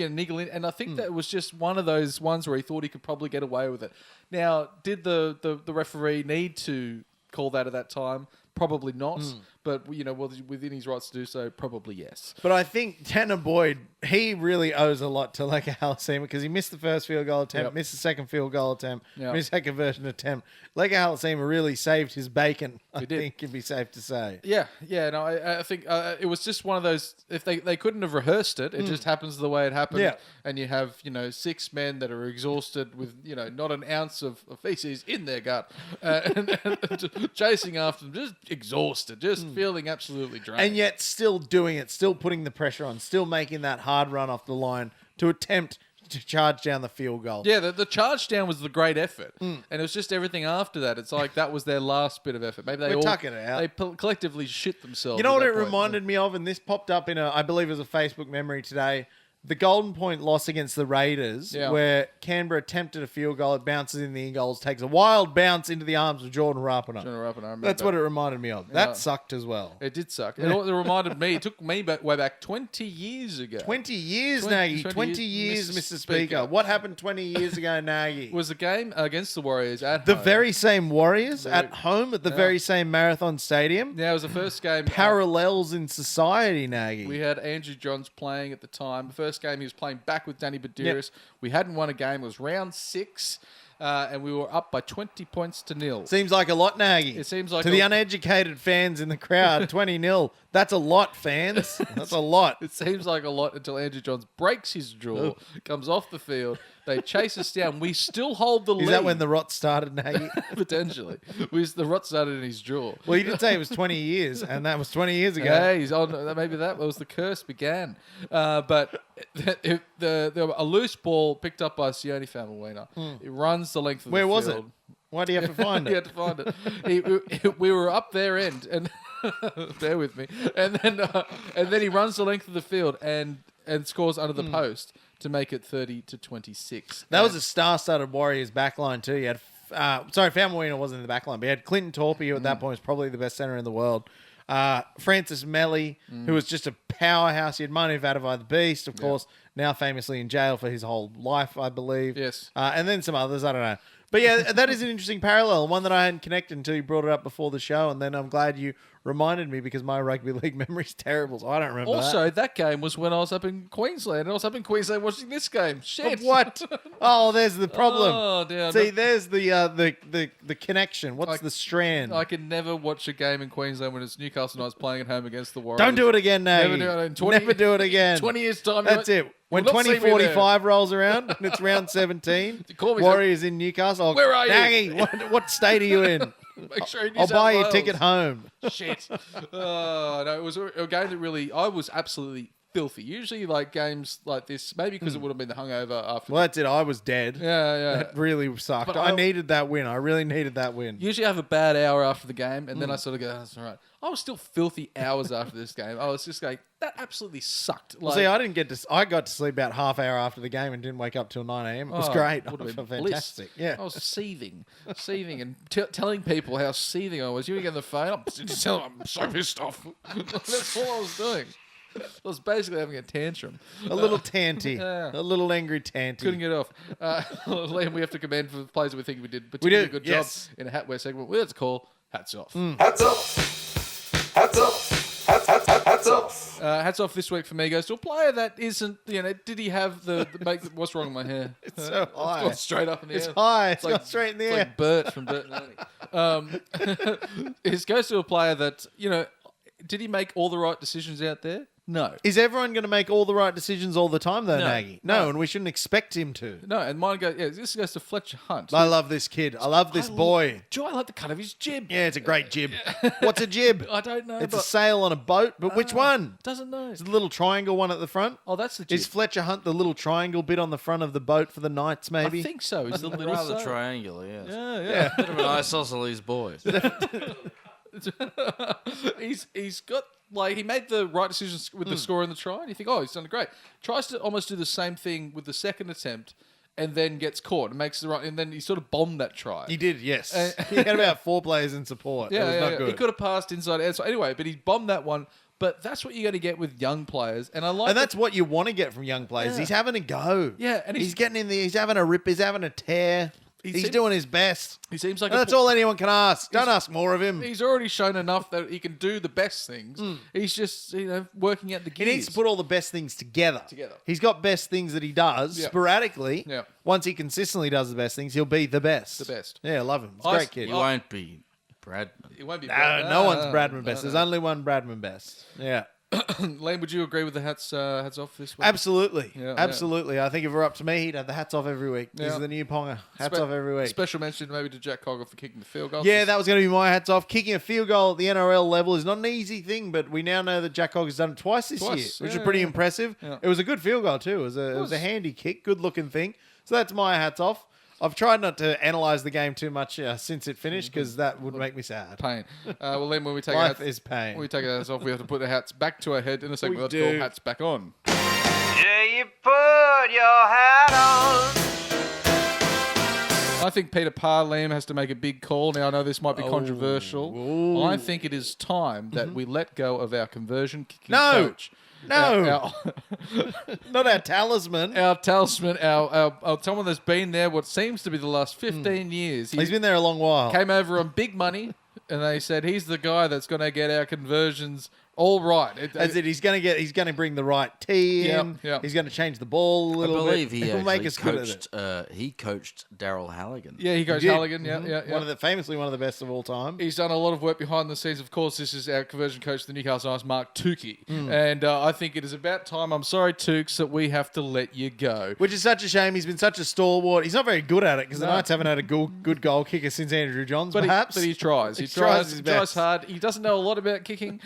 niggle in. And I think that was just one of those ones where he thought he could probably get away with it. Now, did the referee need to call that at that time? Probably not, but within his rights to do so, probably yes. But I think Tanner Boyd, he really owes a lot to Leka Halasima because he missed the first field goal attempt, missed the second field goal attempt, missed that conversion attempt. Leka Halasima really saved his bacon, I think it'd be safe to say. Yeah. No, I think it was just one of those. If they couldn't have rehearsed it, it just happens the way it happened. Yeah. And you have 6 men that are exhausted with not an ounce of feces in their gut, and chasing after them, just exhausted, just feeling absolutely drained. And yet still doing it, still putting the pressure on, still making that hard run off the line to attempt to charge down the field goal. Yeah, the charge down was the great effort. And it was just everything after that. It's like that was their last bit of effort. Maybe they tucking it out. They collectively shit themselves. You know at what that it point. reminded me of? And this popped up in I believe it was a Facebook memory today. The Golden Point loss against the Raiders, where Canberra attempted a field goal, it bounces in the in-goals, takes a wild bounce into the arms of Jordan Rapana. That's what it reminded me of. That sucked as well. It did suck. It reminded me, it took me way back 20 years ago. 20 years, Nagy. 20 years, Mr. Speaker. What happened 20 years ago, Nagy? Was a game against the Warriors at the home. very same Warriors at home at the very same Marathon Stadium. Yeah, it was the first game. Parallels in society, Nagy. We had Andrew Johns playing at the time. The first game he was playing back with Danny Badiris. We hadn't won a game. It was round 6. And we were up by 20 points to 0. Seems like a lot, Nagy. It seems like to the uneducated fans in the crowd, 20-0. That's a lot, fans. That's a lot. It seems like a lot until Andrew Johns breaks his jaw, comes off the field. They chase us down. We still hold the lead. Is that when the rot started, Nagy? Potentially. The rot started in his jaw. Well, you did say it was 20 years, and that was 20 years ago. Hey, he's on. Maybe that was the curse began. But a loose ball picked up by Sione Famuina. It runs the length of the field. Where was it? Why do you have to find it? You had to find it. We were up their end, and bear with me. And then he runs the length of the field and scores under the post to make it 30-26. That was a star-studded Warriors backline too. You had, Famuina wasn't in the backline, but you had Clinton Torpey, who at that point was probably the best centre in the world. Francis Melly, who was just a powerhouse. You had Manu Vadavai the Beast, of course, now famously in jail for his whole life, I believe. Yes. And then some others, I don't know. But yeah, that is an interesting parallel, one that I hadn't connected until you brought it up before the show, and then I'm glad you reminded me because my rugby league memory's terrible, so I don't remember Also, that game was when I was up in Queensland, and I was up in Queensland watching this game. Shit. What? Oh, there's the problem. Oh, dear. See, there's the connection. What's the strand? I can never watch a game in Queensland when it's Newcastle Knights playing at home against the Warriors. Don't do it again, Nagy. Never do it. Never do it again. 20 years' time. That's it. When 2045 rolls around and it's round 17, Call me Warriors in Newcastle. Where are you? Nagy, what state are you in? Make sure I'll buy you a ticket home. Shit. No, it was a game that really, I was absolutely filthy. Usually, like games like this, maybe because it would have been the hungover after. Well, that's it. I was dead. Yeah. That really sucked. But I needed that win. I really needed that win. Usually I have a bad hour after the game, and then I sort of go, that's all right. I was still filthy hours after this game. I was just like, that absolutely sucked. Well, see, I got to sleep about half hour after the game and didn't wake up till 9 a.m. It was great. Would have been fantastic. Bliss. Yeah. I was seething, and telling people how seething I was. You get on the phone, I'm so pissed off. That's all I was doing. I was basically having a tantrum. A little tanty. Yeah. A little angry tanty. Couldn't get off. Liam, we have to commend for the plays that we think we did particularly good job in a hatwear segment. Well, that's called Hats Off. Hats off. Hats off. Hats off. Hats off this week for me goes to a player that isn't, did he have the what's wrong with my hair? It's so high. It's gone straight up in the air. It's high. It's gone straight in the air. Like Bert from Bert and Ernie. It goes to a player that, did he make all the right decisions out there? No. Is everyone going to make all the right decisions all the time, though, No. Nagy? No, and we shouldn't expect him to. No, and mine goes. Yeah, this goes to Fletcher Hunt. I love this kid. I love this boy. Joe, I like the cut of his jib. Yeah, it's a great jib. What's a jib? I don't know. It's a but sail on a boat, but which one? Doesn't know. It's the little triangle one at the front. Oh, that's the jib. Is Fletcher Hunt the little triangle bit on the front of the boat for the Knights, maybe? I think so. He's the little Rather sail. triangular, yes. Yeah. Bit of an isosceles boy. He's got like he made the right decisions with the score in the try, and you think, oh, he's done great. Tries to almost do the same thing with the second attempt, and then gets caught and makes the right, and then he sort of bombed that try. He did, yes. He had about 4 players in support. It was not good. He could have passed inside outside anyway, but he bombed that one. But that's what you're going to get with young players, and I like. And that's what you want to get from young players. Yeah. He's having a go. Yeah, and he's getting in there. He's having a rip. He's having a tear. He's doing his best. He seems like And that's all anyone can ask. Don't ask more of him. He's already shown enough that he can do the best things. He's just working out the He gears. needs to put all the best things together. He's got best things that he does Yeah. sporadically. Yeah. Once he consistently does the best things, he'll be the best. The best. Yeah, I love him. He's a I- great kid. You won't be Bradman. It won't be No one's Bradman best. There's only one Bradman best. Yeah. Lane, would you agree with the hats off this week? Absolutely. Yeah, Absolutely. I think if it were up to me, he'd have the hats off every week. He's Yeah. the new Ponga. Hats off every week. Special mention maybe to Jack Cogger for kicking the field goal. Yeah, that was going to be my hats off. Kicking a field goal at the NRL level is not an easy thing, but we now know that Jack Hogg has done it twice this year, which is pretty impressive. Yeah. It was a good field goal too. It was a handy kick, good looking thing. So that's my hats off. I've tried not to analyse the game too much since it finised because that would make me sad. pain. Well, then when we take Life our is pain. when we take our hats off, we have to put the hats back to our head in a second. We Let's do. call hats back on. Yeah, you put your hat on. I think Peter Parr, Liam, has to make a big call. Now, I know this might be controversial. Ooh. I think it is time that we let go of our conversion kicking No. coach. No, not our talisman. Our talisman, our someone that's been there what seems to be the last 15 years. He's been there a long while. Came over on big money, and they said he's the guy that's going to get our conversions all right. As it, he's going to bring the right tee Yep, in. yep. He's going to change the ball a I little believe bit. he He'll make actually us good at it. coached. He coached Daryl Halligan. Yeah, he goes He did. Halligan. Yeah. Famously one of the best of all time. He's done a lot of work behind the scenes. Of course, this is our conversion coach of the Newcastle Knights, Mark Tukey. And I think it is about time, I'm sorry, Tukes, that we have to let you go. Which is such a shame. He's been such a stalwart. He's not very good at it because the Knights haven't had a good goal kicker since Andrew Johns, But perhaps. he tries. He He tries his tries best. hard. He doesn't know a lot about kicking.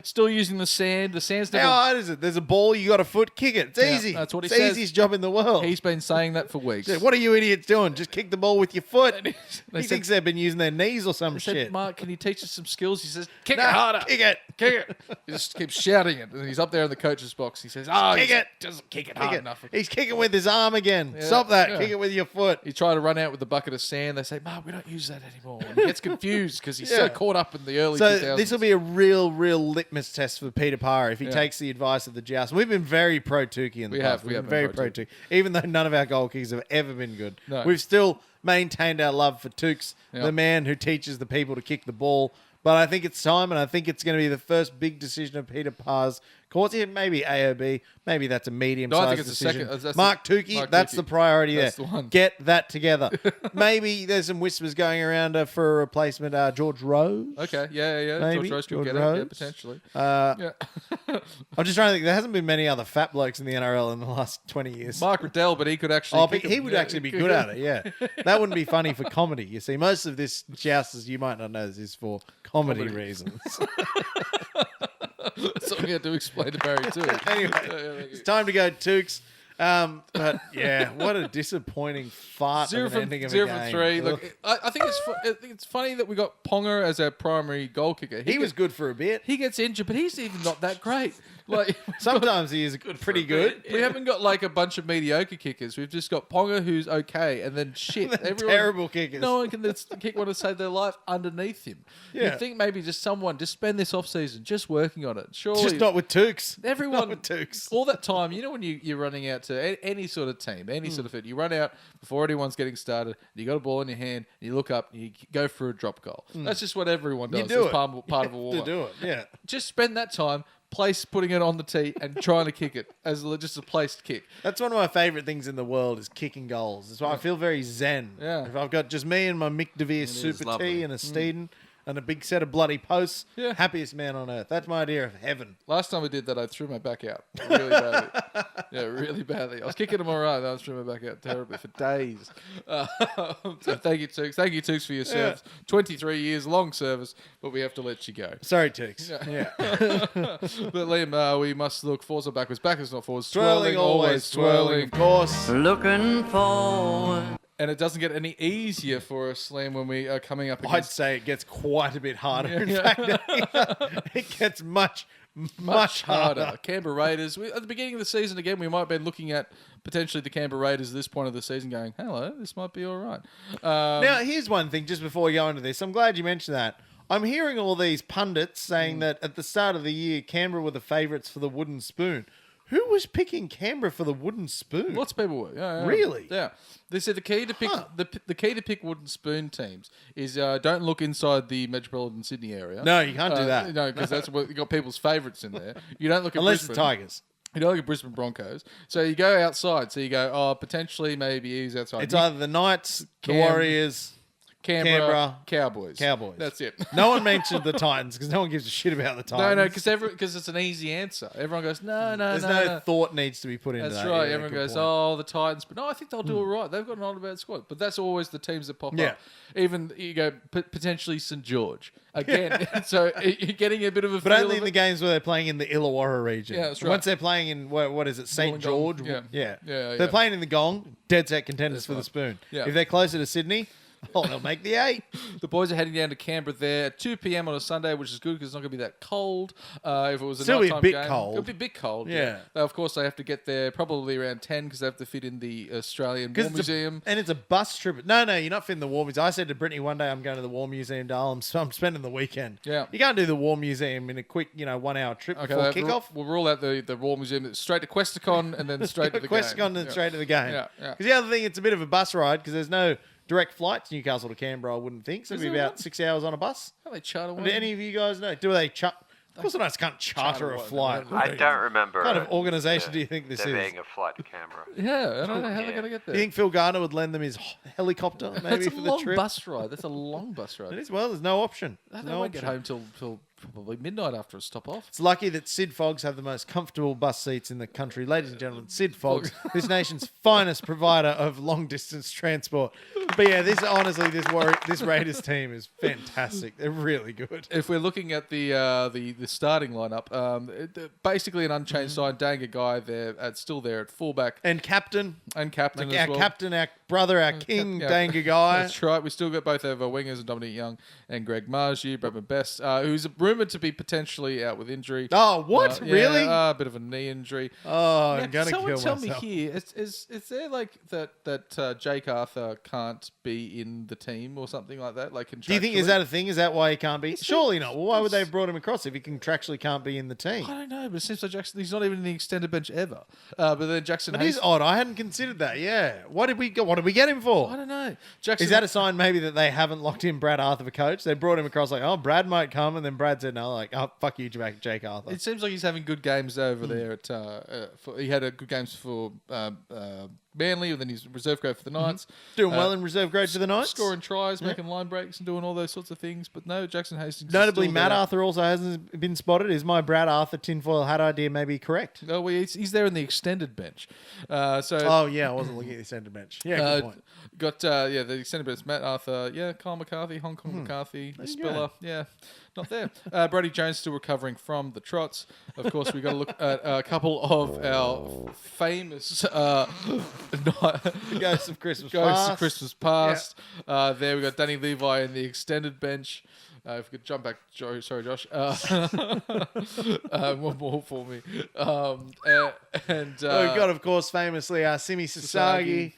Still using the sand. The sand's never... How hard is it? There's a ball, you got a foot, kick it. It's Yeah, easy. that's what he it's says. the easiest job in the world. He's been saying that for weeks. What are you idiots doing? Just kick the ball with your foot. They He said- thinks they've been using their knees or some I said, shit. Mark, can you teach us some skills? He says, kick No, it harder. kick it. Kick it. He just keeps shouting it. And he's up there in the coach's box. He says, Kick it. Doesn't kick it Kick hard it. enough. He's kicking with his arm again. Stop that. yeah. Kick it with your foot. He tried to run out with the bucket of sand. They say, Mark, we don't use that anymore. And he gets confused because he's so Yeah. caught up in the early So 2000s. this will be a real litmus test for Peter Parr if he Yeah. takes the advice of the Joust. We've been very pro Tukey in the We past. have, we We've have been been very pro pro Tukey. Even though none of our goal kickers have ever been good. No. We've still maintained our love for Tukes, Yep. the man who teaches the people to kick the ball. But I think it's time, and I think it's going to be the first big decision of Peter Parr's course. Maybe AOB, maybe that's a medium-sized No, I think it's the decision. second- that's Mark the- Tukey, Mark that's Tukey. the priority That's there. the one. Get that together. Maybe there's some whispers going around for a replacement. George Rose. Okay, yeah. Maybe. George Rose could George get it, yeah, Rose. potentially. Uh, I'm just trying to think. There hasn't been many other fat blokes in the NRL in the last 20 years. Mark Riddell, but he could actually. Oh, but kick he him. would Yeah, actually be he good could. at it, yeah. That wouldn't be funny for comedy, you see. Most of this joust, as you might not know, is for comedy reasons. So we had to explain to Barry too. Anyway, it's time to go Tukes. But yeah, what a disappointing fart Zero of an from ending of zero a from game. three. Ugh. Look, I think it's funny that we got Ponga as our primary goal kicker. He was good for a bit. He gets injured, but he's even not that great. Like Sometimes he is pretty good. we haven't got like a bunch of mediocre kickers. We've just got Ponga who's okay, and then shit. Everyone, Terrible kickers. No one can kick one to save their life underneath him. Yeah. You'd think maybe just someone just spend this off season just working on it. Surely, Just not with Tukes. everyone Not with Tukes. all that time. You know when you're running out to any sort of team, any sort of fit, you run out before anyone's getting started. You got a ball in your hand, and you look up, and you go for a drop goal. That's just what everyone does. You do It's it. part of a To warm do it, yeah. Just spend that time putting it on the tee and trying to kick it as just a placed kick. That's one of my favourite things in the world is kicking goals. That's why I feel very zen. Yeah. If I've got just me and my Mick DeVere Super lovely. T and a Steeden, and a big set of bloody posts. Yeah. Happiest man on earth. That's my idea of heaven. Last time we did that, I threw my back out really badly. Yeah, really badly. I was kicking them all right, then I threw my back out terribly for days. So thank you, Tooks. Thank you, Tooks, for your service. 23 years, long service, but we have to let you go. Sorry, Tooks. Yeah. But Liam, we must look forwards or backwards. Backwards, not forwards. Twirling, always twirling, of course. Looking forward. And it doesn't get any easier for us, Liam, when we are coming up I'd against say it gets quite a bit harder. In fact, it gets much harder. Canberra Raiders. At the beginning of the season, again, we might have been looking at potentially the Canberra Raiders at this point of the season going, hello, this might be all right. Now, here's one thing, just before we go into this. I'm glad you mentioned that. I'm hearing all these pundits saying that at the start of the year, Canberra were the favourites for the wooden spoon. Who was picking Canberra for the wooden spoon? Lots of people were. Yeah. Really? Yeah. They said the key to pick the key to pick wooden spoon teams is don't look inside the metropolitan Sydney area. No, you can't do that. No, because that's what you got people's favourites in there. You don't look at Unless Brisbane. the Tigers. You don't look at Brisbane Broncos. So you go outside. So you go, potentially maybe he's outside. It's either the Knights, the Warriors, Canberra, Cowboys. That's it. No one mentioned the Titans because no one gives a shit about the Titans. No, because it's an easy answer. Everyone goes, no. There's no thought needs to be put into That's that. right. Yeah, Everyone good goes, point. the Titans. But no, I think they'll do all right. They've got not a bad squad. But that's always the teams that pop Yeah. up. Even, you go, potentially St. George. Again, so you're getting a bit of a But feel only of in the it. games where they're playing in the Illawarra region. Yeah, that's right. Once they're playing in, what is it, St. Wollongong. George? Yeah. Yeah. Yeah, They're yeah. playing in the Gong, dead set contenders That's for the right. spoon. Yeah. If they're closer to Sydney, they'll make the 8. The boys are heading down to Canberra there at 2 p.m. on a Sunday, which is good because it's not going to be that cold. If it was a Still be a nighttime bit game, cold. It'll be a bit cold. Yeah. Of course, they have to get there probably around 10 because they have to fit in the Australian War Museum. And it's a bus trip. No, you're not fitting the War Museum. I said to Brittany one day I'm going to the War Museum, Dale. I'm spending the weekend. Yeah. You can't do the War Museum in a quick, 1 hour trip before kickoff. We'll rule out the War Museum straight to Questacon and then straight to the game. Questacon and straight to the game. Yeah. Because the other thing, it's a bit of a bus ride because there's no direct flights Newcastle to Canberra, I wouldn't think. So it'd Is be there about one? 6 hours on a bus. How they charter one? Do any of you guys know? Do they Of course, I can't charter a flight. I don't remember. What kind of organisation do you think this there is? being a flight to Canberra. Yeah, I don't know how they're going to get there. Do you think Phil Garner would lend them his helicopter maybe That's a for the long trip? bus ride. That's a long bus It ride. is. Well, there's no option. They No won't get option. home till probably midnight after a stop off. It's lucky that Sid Foggs have the most comfortable bus seats in the country. Ladies and gentlemen, Sid Foggs, this nation's finest provider of long-distance transport. But yeah, this Raiders team is fantastic. They're really good. If we're looking at the starting lineup, basically an unchanged side. Danga guy there, still there at fullback And captain, and captain like as our well. captain, our brother, our king, Yeah. Danga guy. That's right. We still got both of our wingers, Dominic Young and Greg Margie, Bradman Best, who's rumoured to be potentially out with injury. Oh, what? Really? A bit of a knee injury. Oh, I'm Now, gonna someone kill tell myself. me here, is there like that Jake Arthur can't be in the team or something like that? Like, Do you think, is that a thing? Is that why he can't be? Surely not. Well, why would they have brought him across if he contractually can't be in the team? I don't know, but it seems like Jackson. He's not even in the extended bench ever. But then Jackson. It is odd. I hadn't considered that. Yeah. What did we get him for? I don't know. Jackson. Is that a sign maybe that they haven't locked in Brad Arthur for coach? They brought him across like, oh, Brad might come, and then Brad said no, like, oh, fuck you, Jake Arthur. It seems like he's having good games over there. He had good games for Manly, and then he's reserve grade for the Knights. Doing well in reserve grade for the Knights. Scoring tries, making line breaks, and doing all those sorts of things. But no, Jackson Hastings. is Notably, still Matt there. Arthur also hasn't been spotted. Is my Brad Arthur tinfoil hat idea maybe correct? No, well, he's there in the extended bench. Oh, yeah, I wasn't looking at the centre bench. Yeah, good point. Got the extended bench. Matt Arthur, Carl McCarthy, Hong Kong McCarthy, Spiller, not there. Brady Jones still recovering from the trots. Of course, we got to look at a couple of our famous The Ghosts of Christmas Ghosts Past. of Christmas Past. There we got Danny Levi in the extended bench. If we could jump back, sorry, Josh. One more for me. We've got, of course, famously Simi Sasagi,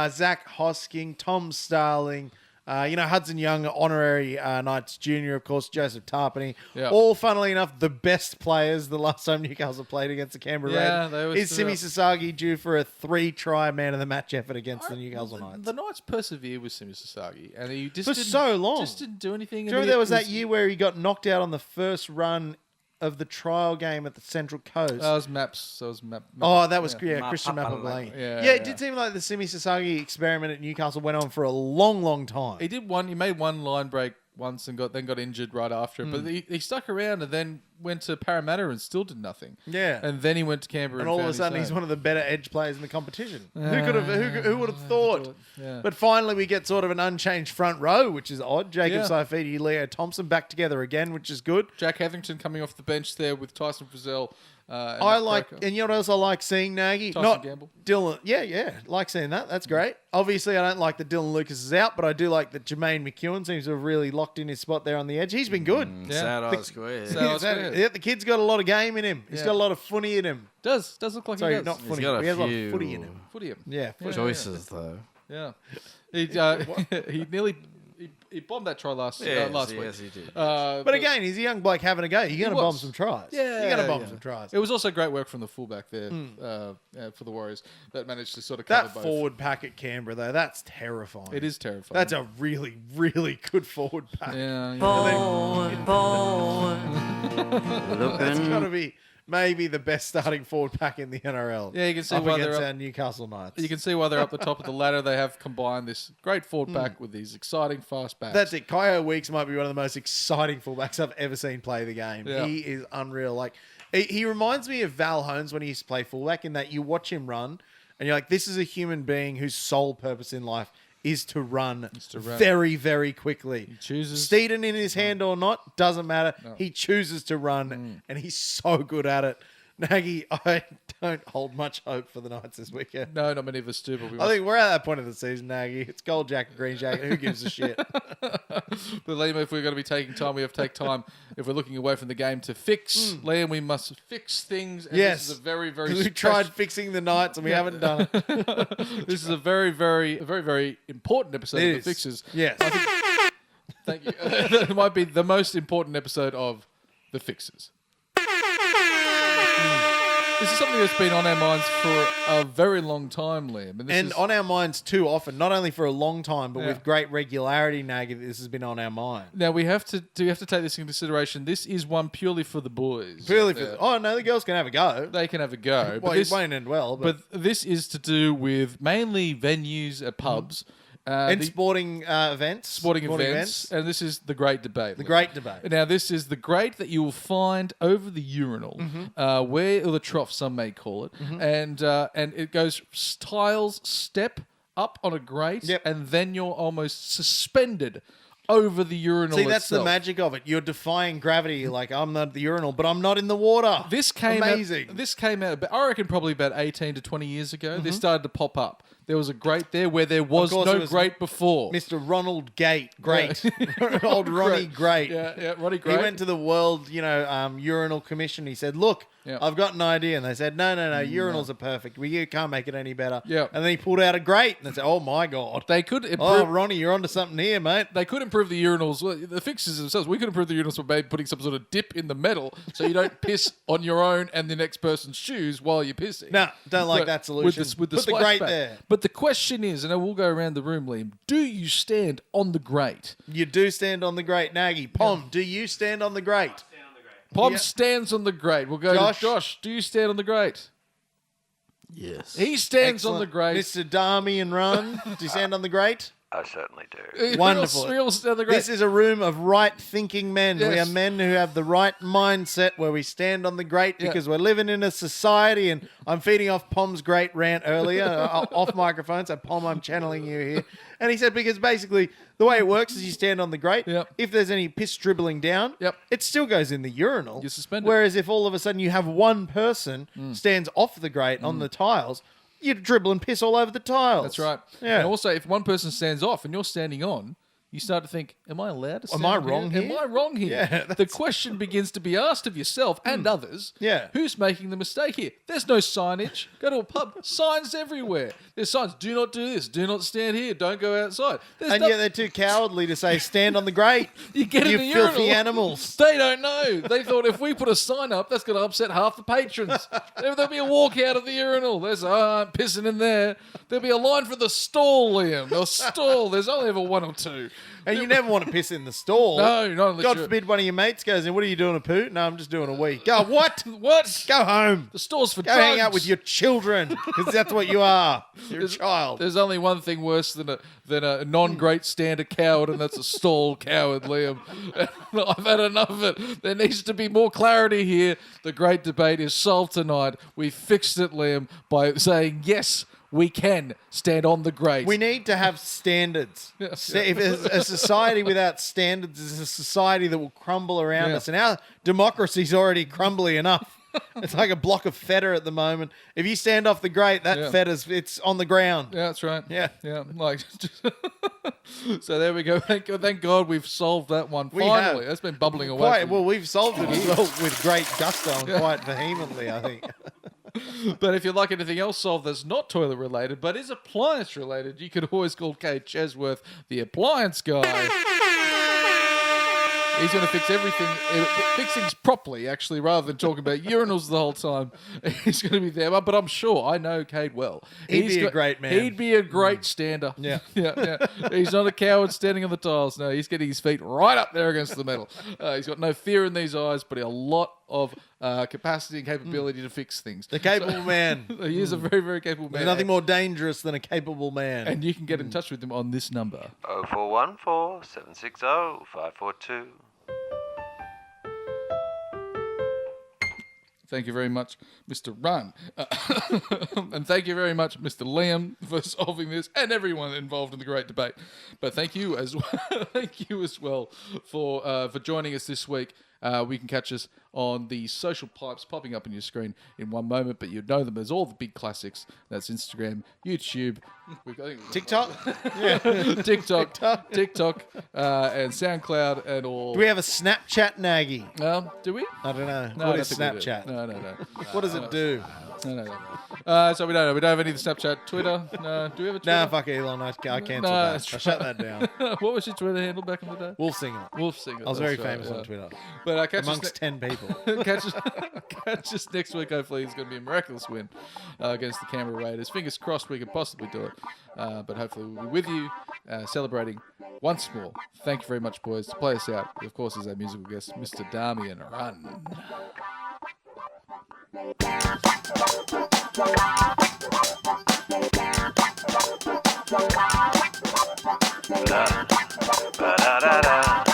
Zach Hosking, Tom Starling, Hudson Young, honorary Knights Junior, of course, Joseph Tarpany. Yeah. All, funnily enough, the best players the last time Newcastle played against the Canberra Yeah, they Raiders. always Is stood Simi up. Sasagi due for a 3-try man of the match effort against the Newcastle Knights? The Knights persevere with Simi Sasagi, and he just For didn't, so long. just didn't do anything. Do you remember there was that year where he got knocked out on the first run of the trial game at the Central Coast? That was Maps. That was Map. Oh, that was yeah. Christian Mapapa. Mapapa. Yeah, Yeah, it did seem like the Simi Sasagi experiment at Newcastle went on for a long, long time. He did one. He made one line break once and got injured right after it. But he stuck around and then went to Parramatta and still did nothing. Yeah. And then he went to Canberra And all of a found sudden, his he's own. one of the better edge players in the competition. Who would have thought? Yeah. But finally, we get sort of an unchanged front row, which is odd. Jacob Yeah. Saifidi, Leo Thompson back together again, which is good. Jack Hetherington coming off the bench there with Tyson Frizzell. I like, and you know what else I like seeing, Nagy? Tyson Not Gamble. Dylan. Yeah, like seeing that. That's great. Obviously, I don't like that Dylan Lucas is out, but I do like that Jermaine McEwen seems to have really locked in his spot there on the edge. He's been good. Yeah. Sad Eye Square. Yeah, the kid's got a lot of game in him. He's Yeah. got a lot of funny in him. Does look like Sorry, he does. not funny. got a He has a lot of few- footy in him. Footy him. Yeah. Choices, though. Yeah. He he nearly he bombed that try last week. Yes, he did. But again, he's a young bloke having a go. You're going to bomb was. some tries. Yeah, You're going to bomb yeah. some tries. It was also great work from the fullback there for the Warriors that managed to sort of cover That both. forward pack at Canberra, though, that's terrifying. It is terrifying. That's a really, really good forward pack. yeah. That's got to be maybe the best starting forward pack in the NRL. Yeah, you can see up why they're against up- our Newcastle Knights. You can see why they're up the top of the ladder. They have combined this great forward pack with these exciting fast backs. That's it. Kyo Weeks might be one of the most exciting fullbacks I've ever seen play the game. Yeah. He is unreal. Like he reminds me of Val Holmes when he used to play fullback in that you watch him run and you're like, this is a human being whose sole purpose in life is to run, very, very quickly. He chooses. Steeden in his hand or not, doesn't matter. He chooses to run and he's so good at it. Nagy, I don't hold much hope for the Knights this weekend. No, not many of us do, but we I think we're at that point of the season, Nagy. It's gold jacket, green jacket. Who gives a shit? But Liam, if we're going to be taking time, we have to take time. If we're looking away from the game to fix, Liam, we must fix things. And Yes. This is a very, very We tried fixing the Knights and we haven't done it. This is a very, very important episode It of is. the Fixes. Yes. Thank you. That might be the most important episode of the Fixes. This is something that's been on our minds for a very long time, Liam. And, this And is, on our minds too often, not only for a long time, but Yeah. with great regularity, Nagy, this has been on our mind. now we have to take this into consideration. This is one purely for the boys. Purely Yeah. for, oh no, the girls can have a go. They can have a go. Well, it won't end well, but this is to do with mainly venues at pubs. and the sporting events. sporting events. And this is the great debate. The Liam. great debate. Now, this is the grate that you will find over the urinal, or the trough, some may call it, and it goes tiles step up on a grate, Yep. and then you're almost suspended over the urinal. See, that's the itself. magic of it. You're defying gravity. Like, I'm not at the urinal, but I'm not in the water. This came amazing. Out, this came out. I reckon probably about 18 to 20 years ago. This started to pop up. There was a grate there where there was course no it was grate before. Mr. Ronald Gate, great. Old Ronnie Great. Yeah, Ronnie He Great. went to the World, Urinal Commission. He said, "Look, Yeah. I've got an idea." And they said, "No, urinals are perfect. You can't make it any better." Yeah. And then he pulled out a grate and they said, "Oh my god." They could improve. Oh, Ronnie, you're onto something here, mate. They could improve the urinals. Well, the Fixes themselves, we could improve the urinals by putting some sort of dip in the metal so you don't piss on your own and the next person's shoes while you're pissing. No, don't like that solution. With the Put the grate splashback. there. But the question is, and I will go around the room, Liam, do you stand on the grate? You do stand on the grate, Nagy. Pom, do you stand on the grate? Pom Yeah. stands on the grate. We'll go Josh? to Josh. Do you stand on the grate? Yes. He stands on the Excellent. grate. Mr. Darmy and Run, do you stand on the grate? I certainly do. Wonderful. We all stand on the grate. This is a room of right-thinking men. We Yes. are men who have the right mindset where we stand on the grate because we're living in a society, and I'm feeding off Pom's great rant earlier, off microphone, so Pom, I'm channeling you here. And he said because basically the way it works is you stand on the grate. Yep. If there's any piss dribbling down, Yep. it still goes in the urinal. You're suspended. Whereas if all of a sudden you have one person stands off the grate on the tiles, you dribble and piss all over the tiles. That's right. Yeah. And also, if one person stands off and you're standing on, you start to think, am I allowed to stand I wrong Am here? I wrong here? Yeah, The question begins to be asked of yourself and others. Yeah. Who's making the mistake here? There's no signage. Go to a pub. Signs everywhere. There's signs. Do not do this. Do not stand here. Don't go outside. There's And yet they're too cowardly to say stand on the grate. you get you in the filthy urinal. animals. They don't know. They thought if we put a sign up, that's going to upset half the patrons. There'll be a walk out of the urinal. There's, I'm pissing in there. There'll be a line for the stall, Liam. The stall. There's only ever one or two. And you never want to piss in the stall. No, not unless God you're- forbid one of your mates goes in, what are you doing, a poo? No, I'm just doing a wee. Go, what? What? Go home. The store's for Go drugs. hang out with your children, because that's what you are. You're a child. There's only one thing worse than a non-great stander coward, and that's a stall coward, Liam. I've had enough of it. There needs to be more clarity here. The great debate is solved tonight. We fixed it, Liam, by saying yes. We can stand on the great. We need to have standards. Yeah. If a society without standards is a society that will crumble around Yeah. us. And our democracy's already crumbly enough. It's like a block of feta at the moment. If you stand off the grate, that feta's it's on the ground. Yeah, that's right. Yeah. Yeah. Like, so there we go. Thank God we've solved that one. We Finally. have. That's been bubbling away. Quite, for well, we've solved it as well with great gusto and quite vehemently, I think. But if you'd like anything else solved that's not toilet related, but is appliance related, you can always call Kate Chesworth, the appliance guy. He's going to fix everything, fix things properly, actually, rather than talking about urinals the whole time. He's going to be there. But I'm sure, I know Cade well. He'd be a great man. He'd be a great stander. Yeah. yeah. He's not a coward standing on the tiles. No, he's getting his feet right up there against the metal. He's got no fear in these eyes, but a lot of capacity and capability to fix things. The capable man. He is a very, very capable man. There's nothing more dangerous than a capable man. And you can get in touch with him on this number. 0414 760 542. Thank you very much, Mr. Run. And thank you very much, Mr. Liam, for solving this and everyone involved in the great debate. But thank you as well, thank you as well for joining us this week. We can catch us on the social pipes popping up on your screen in one moment, but you know them as all the big classics. That's Instagram, YouTube, TikTok? TikTok, and SoundCloud and all. Do we have a Snapchat Nagy? Do we? I don't know. No, What I is don't think we do. Snapchat? No. What does it do? No. So we don't know. We don't have any of the Snapchat, Twitter. No. Do we have a Twitter? Nah, fuck Elon. I cancelled No, that. I that's shut that down. What was your Twitter handle back in the day? Wolf Singer. Wolf Singer. I was very that's right, famous yeah. on Twitter. But catch Amongst 10 people. catch us next week. Hopefully, it's going to be a miraculous win against the Canberra Raiders. Fingers crossed we can possibly do it. But hopefully, we'll be with you celebrating once more. Thank you very much, boys. To play us out, of course, is our musical guest, Mr. Damian Run. Da da da da.